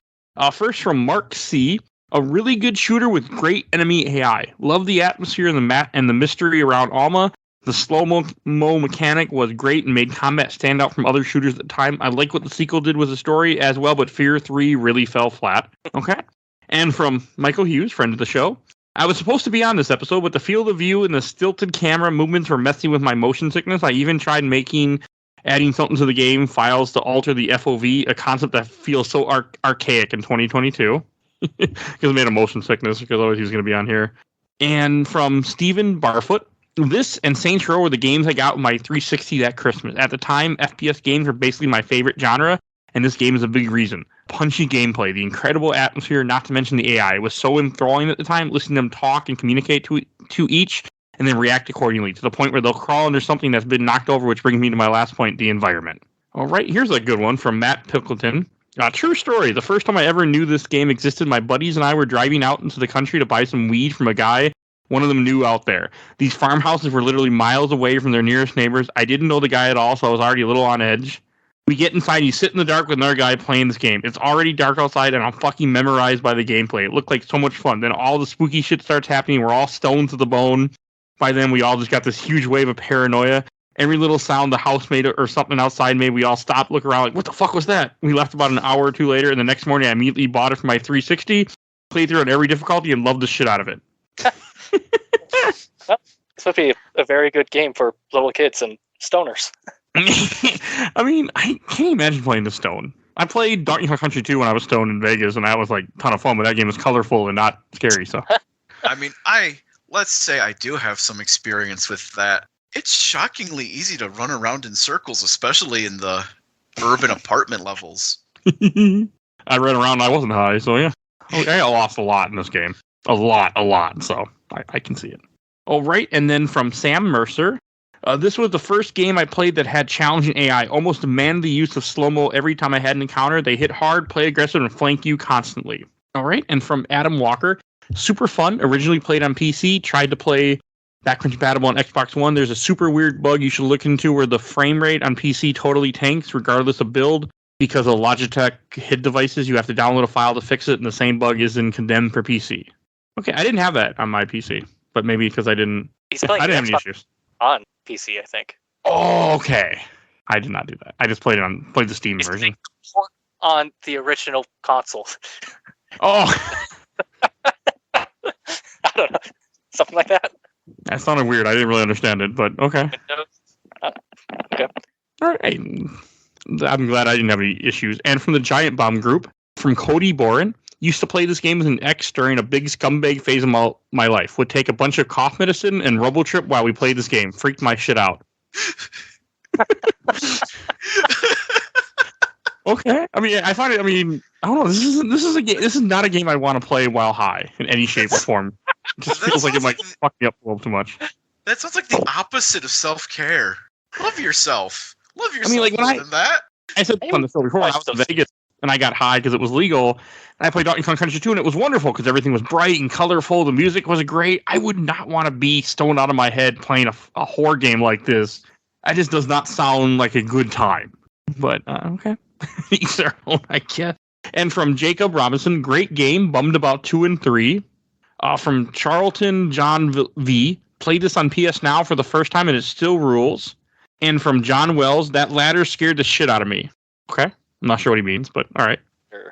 [SPEAKER 2] First from Mark C. A really good shooter with great enemy AI. Love the atmosphere and the mystery around Alma. The slow-mo mechanic was great and made combat stand out from other shooters at the time. I like what the sequel did with the story as well, but F.E.A.R 3 really fell flat. Okay. And from Michael Hughes, friend of the show. I was supposed to be on this episode, but the field of view and the stilted camera movements were messing with my motion sickness. I even tried adding something to the game files to alter the FOV, a concept that feels so archaic in 2022. Because it made a motion sickness, because always he was going to be on here. And from Steven Barfoot. This and Saints Row were the games I got with my 360 that Christmas. At the time, FPS games were basically my favorite genre, and this game is a big reason. Punchy gameplay, the incredible atmosphere, not to mention the AI. It was so enthralling at the time, listening to them talk and communicate to each, and then react accordingly, to the point where they'll crawl under something that's been knocked over, which brings me to my last point, the environment. All right, here's a good one from Matt Pickleton. True story. The first time I ever knew this game existed, my buddies and I were driving out into the country to buy some weed from a guy one of them knew out there. These farmhouses were literally miles away from their nearest neighbors. I didn't know the guy at all, so I was already a little on edge. We get inside, and you sit in the dark with another guy playing this game. It's already dark outside, and I'm fucking memorized by the gameplay. It looked like so much fun. Then all the spooky shit starts happening. We're all stoned to the bone. By then, we all just got this huge wave of paranoia. Every little sound the house made or something outside made, we all stopped, look around like, what the fuck was that? We left about an hour or two later, and the next morning, I immediately bought it for my 360, played through it on every difficulty, and loved the shit out of it.
[SPEAKER 3] Well, this would be a very good game for little kids and stoners.
[SPEAKER 2] I mean, I can't imagine playing the stone. I played Donkey Kong Country 2 when I was stoned in Vegas, and that was a ton of fun, but that game was colorful and not scary, so.
[SPEAKER 4] I mean, let's say I do have some experience with that. It's shockingly easy to run around in circles, especially in the urban apartment levels.
[SPEAKER 2] I ran around and I wasn't high, so yeah. I lost a lot in this game. A lot, so I can see it. All right, and then from Sam Mercer. This was the first game I played that had challenging AI, almost demanded the use of slow-mo every time I had an encounter. They hit hard, play aggressive, and flank you constantly. All right, and from Adam Walker. Super fun, originally played on PC, tried to play backwards compatible on Xbox One. There's a super weird bug you should look into where the frame rate on PC totally tanks regardless of build. Because of Logitech HID devices, you have to download a file to fix it, and the same bug is in Condemned for PC. Okay, I didn't have that on my PC, but maybe because I didn't have any issues.
[SPEAKER 3] On PC, I think.
[SPEAKER 2] Oh, okay. I did not do that. I just played the Steam version.
[SPEAKER 3] On the original console.
[SPEAKER 2] Oh.
[SPEAKER 3] I don't know. Something like that.
[SPEAKER 2] That sounded weird. I didn't really understand it, but okay.
[SPEAKER 3] Okay.
[SPEAKER 2] All right. I'm glad I didn't have any issues. And from the Giant Bomb group, from Cody Boren, used to play this game with an ex during a big scumbag phase of my life. Would take a bunch of cough medicine and Robotrip while we played this game. Freaked my shit out. Okay. I mean, I find it. I mean, I don't know. This is not a game I want to play while high in any shape or form. It just feels like it might fuck me up a little too much.
[SPEAKER 4] That sounds like the opposite of self-care. Love yourself. Love yourself.
[SPEAKER 2] I mean, like
[SPEAKER 4] more than that.
[SPEAKER 2] I said on the show before, I was in Vegas and I got high because it was legal. And I played Donkey Kong Country 2 and it was wonderful because everything was bright and colorful. The music was great. I would not want to be stoned out of my head playing a horror game like this. It just does not sound like a good time. But, okay. Each their own, I guess. And from Jacob Robinson, great game, bummed about 2 and 3. From Charlton John V, played this on PS Now for the first time and it still rules. And from John Wells, that ladder scared the shit out of me. Okay. I'm not sure what he means, but all right.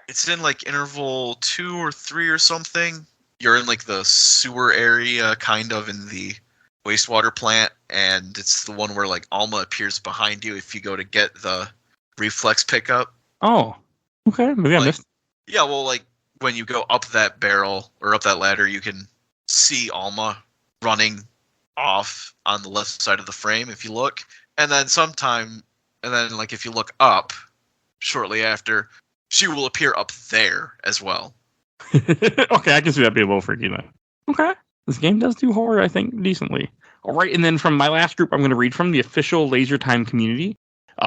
[SPEAKER 4] It's in like interval 2 or 3 or something. You're in like the sewer area, kind of in the wastewater plant, and it's the one where like Alma appears behind you if you go to get the reflex pickup.
[SPEAKER 2] Oh, okay. Maybe I missed.
[SPEAKER 4] Yeah, well, like when you go up that barrel or up that ladder, you can see Alma running off on the left side of the frame if you look, and then like if you look up shortly after, she will appear up there as well.
[SPEAKER 2] Okay, I can see that being a little freaky then. Okay. This game does do horror, I think, decently. All right, and then from my last group, I'm going to read from the official Laser Time community.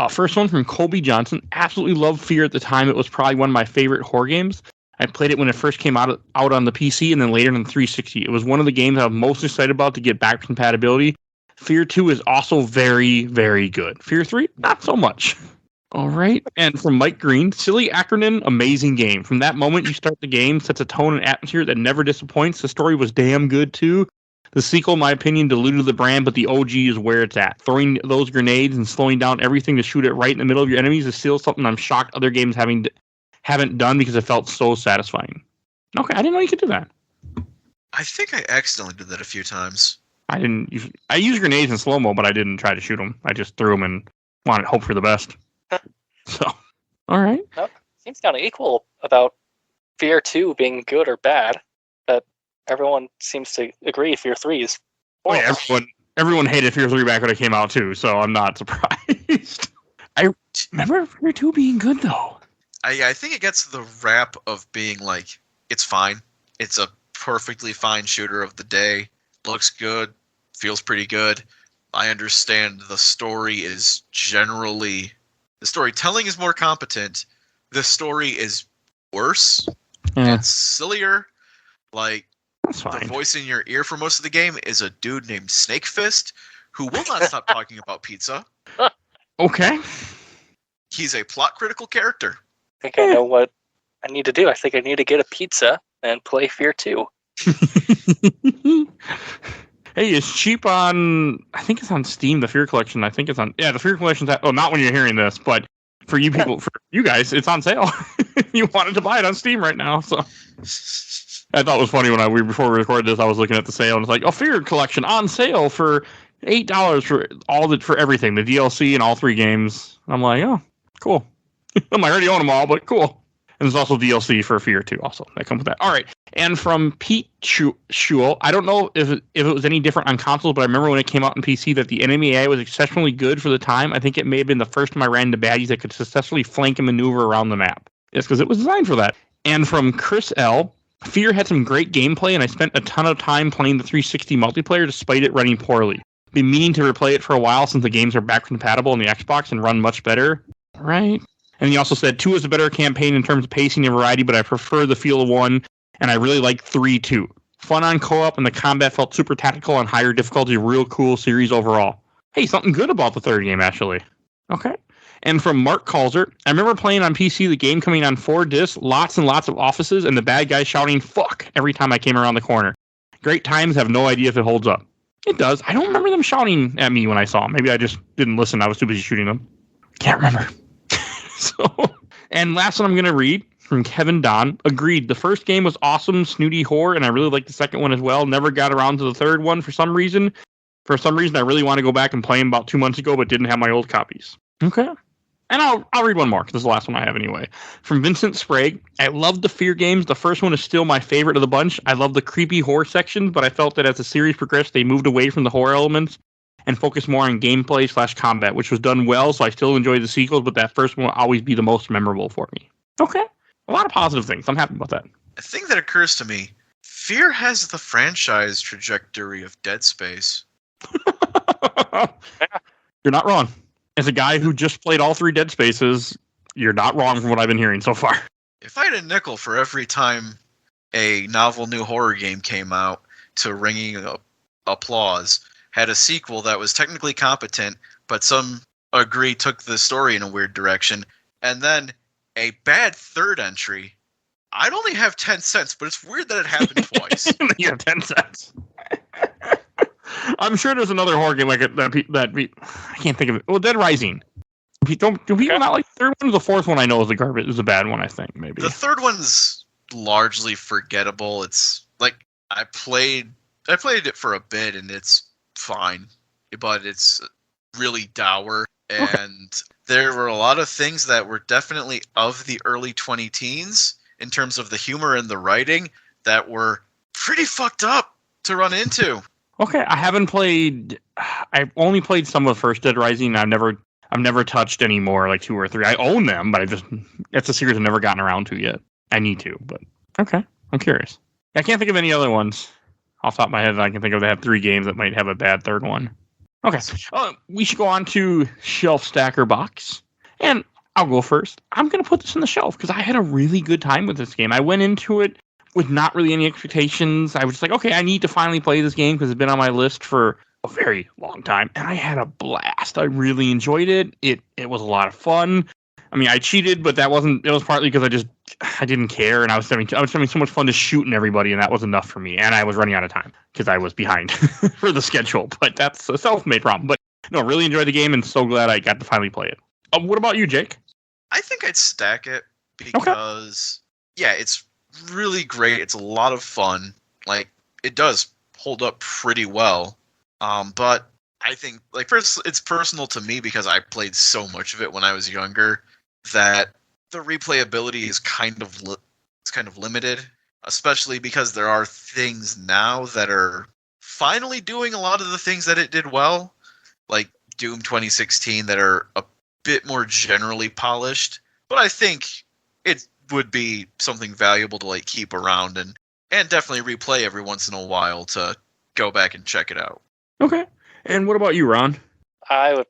[SPEAKER 2] First one from Colby Johnson. Absolutely loved F.E.A.R. at the time. It was probably one of my favorite horror games. I played it when it first came out on the PC and then later on the 360. It was one of the games I was most excited about to get back compatibility. F.E.A.R. 2 is also very, very good. F.E.A.R. 3, not so much. All right. And from Mike Green, silly acronym, amazing game. From that moment you start the game, sets a tone and atmosphere that never disappoints. The story was damn good too. The sequel, in my opinion, diluted the brand, but the OG is where it's at. Throwing those grenades and slowing down everything to shoot it right in the middle of your enemies is still something I'm shocked other games haven't done because it felt so satisfying. Okay, I didn't know you could do that.
[SPEAKER 4] I think I accidentally did that a few times.
[SPEAKER 2] I used grenades in slow-mo, but I didn't try to shoot them. I just threw them and wanted to hope for the best. So, all right.
[SPEAKER 3] No, seems kind of equal about F.E.A.R. 2 being good or bad, but everyone seems to agree F.E.A.R. 3 is horrible.
[SPEAKER 2] Oh, yeah, everyone hated F.E.A.R. 3 back when it came out too, so I'm not surprised. I remember F.E.A.R. 2 being good though.
[SPEAKER 4] I think it gets the rap of being like, it's fine. It's a perfectly fine shooter of the day. Looks good. Feels pretty good. I understand the story is generally... The storytelling is more competent. The story is worse. It's sillier. Like, the voice in your ear for most of the game is a dude named Snakefist, who will not stop talking about pizza.
[SPEAKER 2] Okay.
[SPEAKER 4] He's a plot-critical character.
[SPEAKER 3] I think I know what I need to do. I think I need to get a pizza and play F.E.A.R. 2.
[SPEAKER 2] Hey, it's cheap on... I think it's on Steam, the F.E.A.R. collection. I think it's on... Yeah, the F.E.A.R. collection's... not when you're hearing this, but for you people, for you guys, it's on sale. You wanted to buy it on Steam right now, so... I thought it was funny when before we recorded this, I was looking at the sale, and it's like, F.E.A.R. collection on sale for $8 for everything, the DLC and all 3 games. I'm like, oh, cool. I already own them all, but cool. And there's also DLC for F.E.A.R. 2 also. That comes with that. All right. And from Pete Schul, I don't know if it was any different on consoles, but I remember when it came out on PC that the enemy AI was exceptionally good for the time. I think it may have been the first time I ran into baddies that could successfully flank and maneuver around the map. It's because it was designed for that. And from Chris L., F.E.A.R. had some great gameplay, and I spent a ton of time playing the 360 multiplayer despite it running poorly. Been meaning to replay it for a while since the games are back compatible on the Xbox and run much better. Right. And he also said 2 is a better campaign in terms of pacing and variety, but I prefer the feel of 1, and I really like 3 too. Fun on co-op, and the combat felt super tactical on higher difficulty. Real cool series overall. Hey, something good about the 3rd game, actually. Okay. And from Mark Calzer, I remember playing on PC, the game coming on 4 discs, lots and lots of offices, and the bad guy shouting, fuck, every time I came around the corner. Great times, have no idea if it holds up. It does. I don't remember them shouting at me when I saw them. Maybe I just didn't listen. I was too busy shooting them. Can't remember. And last one I'm going to read from Kevin Don. Agreed. The first game was awesome, snooty horror, and I really liked the second one as well. Never got around to the third one for some reason. For some reason, I really want to go back and play them about 2 months ago, but didn't have my old copies. Okay. And I'll read one more, because this is the last one I have anyway. From Vincent Sprague. I love the F.E.A.R. games. The first one is still my favorite of the bunch. I love the creepy horror sections, but I felt that as the series progressed, they moved away from the horror elements and focus more on gameplay / combat, which was done well, so I still enjoy the sequels, but that first one will always be the most memorable for me. Okay. A lot of positive things. I'm happy about that.
[SPEAKER 4] A thing that occurs to me, F.E.A.R. has the franchise trajectory of Dead Space.
[SPEAKER 2] You're not wrong. As a guy who just played all 3 Dead Spaces, you're not wrong from what I've been hearing so far.
[SPEAKER 4] If I had a nickel for every time a novel new horror game came out to ringing applause, had a sequel that was technically competent, but some agree took the story in a weird direction, and then a bad 3rd entry, I'd only have 10 cents, but it's weird that it happened twice.
[SPEAKER 2] You have 10 cents. I'm sure there's another horror game like it that I can't think of it. Well, Dead Rising. Do people not like the 3rd one? Or the 4th one I know is the garbage. Is a bad one, I think, maybe.
[SPEAKER 4] The 3rd one's largely forgettable. It's like I played it for a bit, and it's fine, but it's really dour. And there were a lot of things that were definitely of the early 2010s in terms of the humor and the writing that were pretty fucked up to run into.
[SPEAKER 2] Okay, I've only played some of First Dead Rising. I've never touched any more, like 2 or 3. I own them, but it's a series I've never gotten around to yet. I need to, but okay, I'm curious. I can't think of any other ones off the top of my head that I can think of that have 3 games that might have a bad third one. Okay, we should go on to Shelf Stacker Box, and I'll go first. I'm going to put this on the shelf because I had a really good time with this game. I went into it with not really any expectations. I was just like, okay, I need to finally play this game because it's been on my list for a very long time, and I had a blast. I really enjoyed it. It was a lot of fun. I mean, I cheated, but it was partly because I didn't care, and I was having so much fun just shooting everybody, and that was enough for me. And I was running out of time because I was behind for the schedule. But that's a self-made problem. But no, really enjoyed the game, and so glad I got to finally play it. What about you, Jake?
[SPEAKER 4] I think I'd stack it because, yeah, it's really great. It's a lot of fun. Like, it does hold up pretty well. But I think, like, first, it's personal to me because I played so much of it when I was younger that the replayability is kind of limited, especially because there are things now that are finally doing a lot of the things that it did well, like Doom 2016, that are a bit more generally polished. But I think it would be something valuable to like keep around and definitely replay every once in a while to go back and check it out.
[SPEAKER 2] Okay. And what about you, Ron?
[SPEAKER 3] I would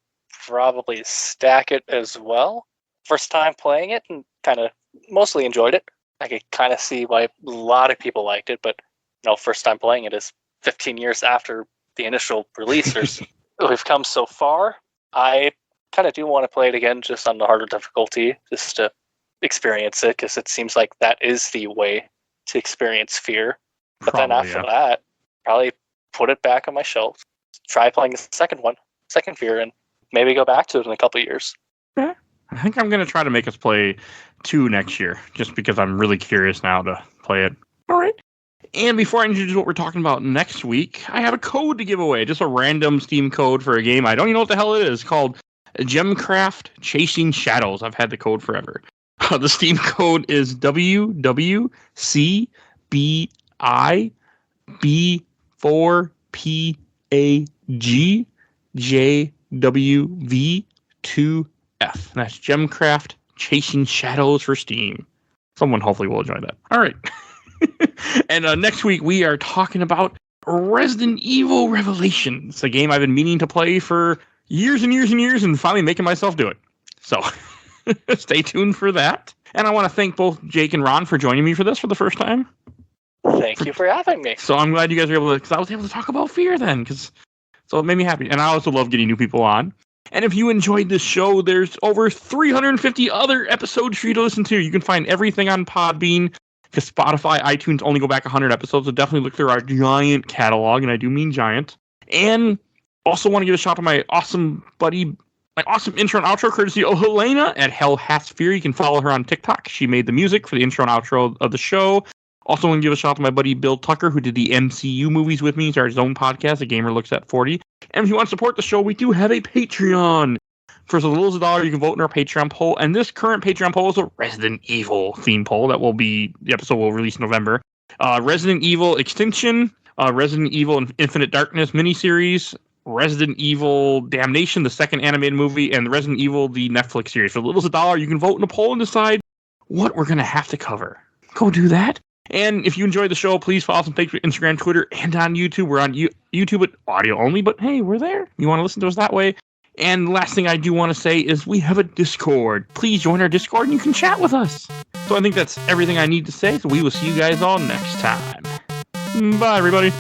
[SPEAKER 3] probably stack it as well. First time playing it and kind of mostly enjoyed it. I could kind of see why a lot of people liked it, but first time playing it is 15 years after the initial release. We've come so far. I kind of do want to play it again just on the harder difficulty, just to experience it, because it seems like that is the way to experience F.E.A.R. But then after that, probably put it back on my shelf, try playing the second F.E.A.R, and maybe go back to it in a couple of years.
[SPEAKER 2] Okay. I think I'm going to try to make us play 2 next year, just because I'm really curious now to play it. All right. And before I introduce what we're talking about next week, I have a code to give away, just a random Steam code for a game. I don't even know what the hell it is, called Gmmf Chasing Shadows. I've had the code forever. The Steam code is WWCBIB4PAGJWV2F. That's Gmmf Chasing Shadows for Steam. Someone hopefully will enjoy that. All right. And next week we are talking about Resident Evil Revelations, a game I've been meaning to play for years and years and years and finally making myself do it. So stay tuned for that. And I want to thank both Jake and Ron for joining me for this for the first time.
[SPEAKER 3] Thank you for having me.
[SPEAKER 2] So I'm glad you guys were able to, because I was able to talk about F.E.A.R then, so it made me happy. And I also love getting new people on. And if you enjoyed this show, there's over 350 other episodes for you to listen to. You can find everything on Podbean, because Spotify, iTunes only go back 100 episodes, so definitely look through our giant catalog, and I do mean giant. And also want to give a shout out to my awesome buddy, my awesome intro and outro, courtesy of Helena at Hell Hath F.E.A.R. You can follow her on TikTok. She made the music for the intro and outro of the show. Also want to give a shout out to my buddy Bill Tucker, who did the MCU movies with me. He started his own podcast, A Gamer Looks at 40. And if you want to support the show, we do have a Patreon. For as little as $1, you can vote in our Patreon poll. And this current Patreon poll is a Resident Evil theme poll that the episode will release in November. Resident Evil Extinction, Resident Evil Infinite Darkness miniseries, Resident Evil Damnation, the second animated movie, and Resident Evil, the Netflix series. For as little as $1, you can vote in a poll and decide what we're going to have to cover. Go do that. And if you enjoyed the show, please follow us on Facebook, Instagram, Twitter, and on YouTube. We're on YouTube at audio only, but hey, we're there. You want to listen to us that way. And the last thing I do want to say is we have a Discord. Please join our Discord and you can chat with us. So I think that's everything I need to say. So we will see you guys all next time. Bye, everybody.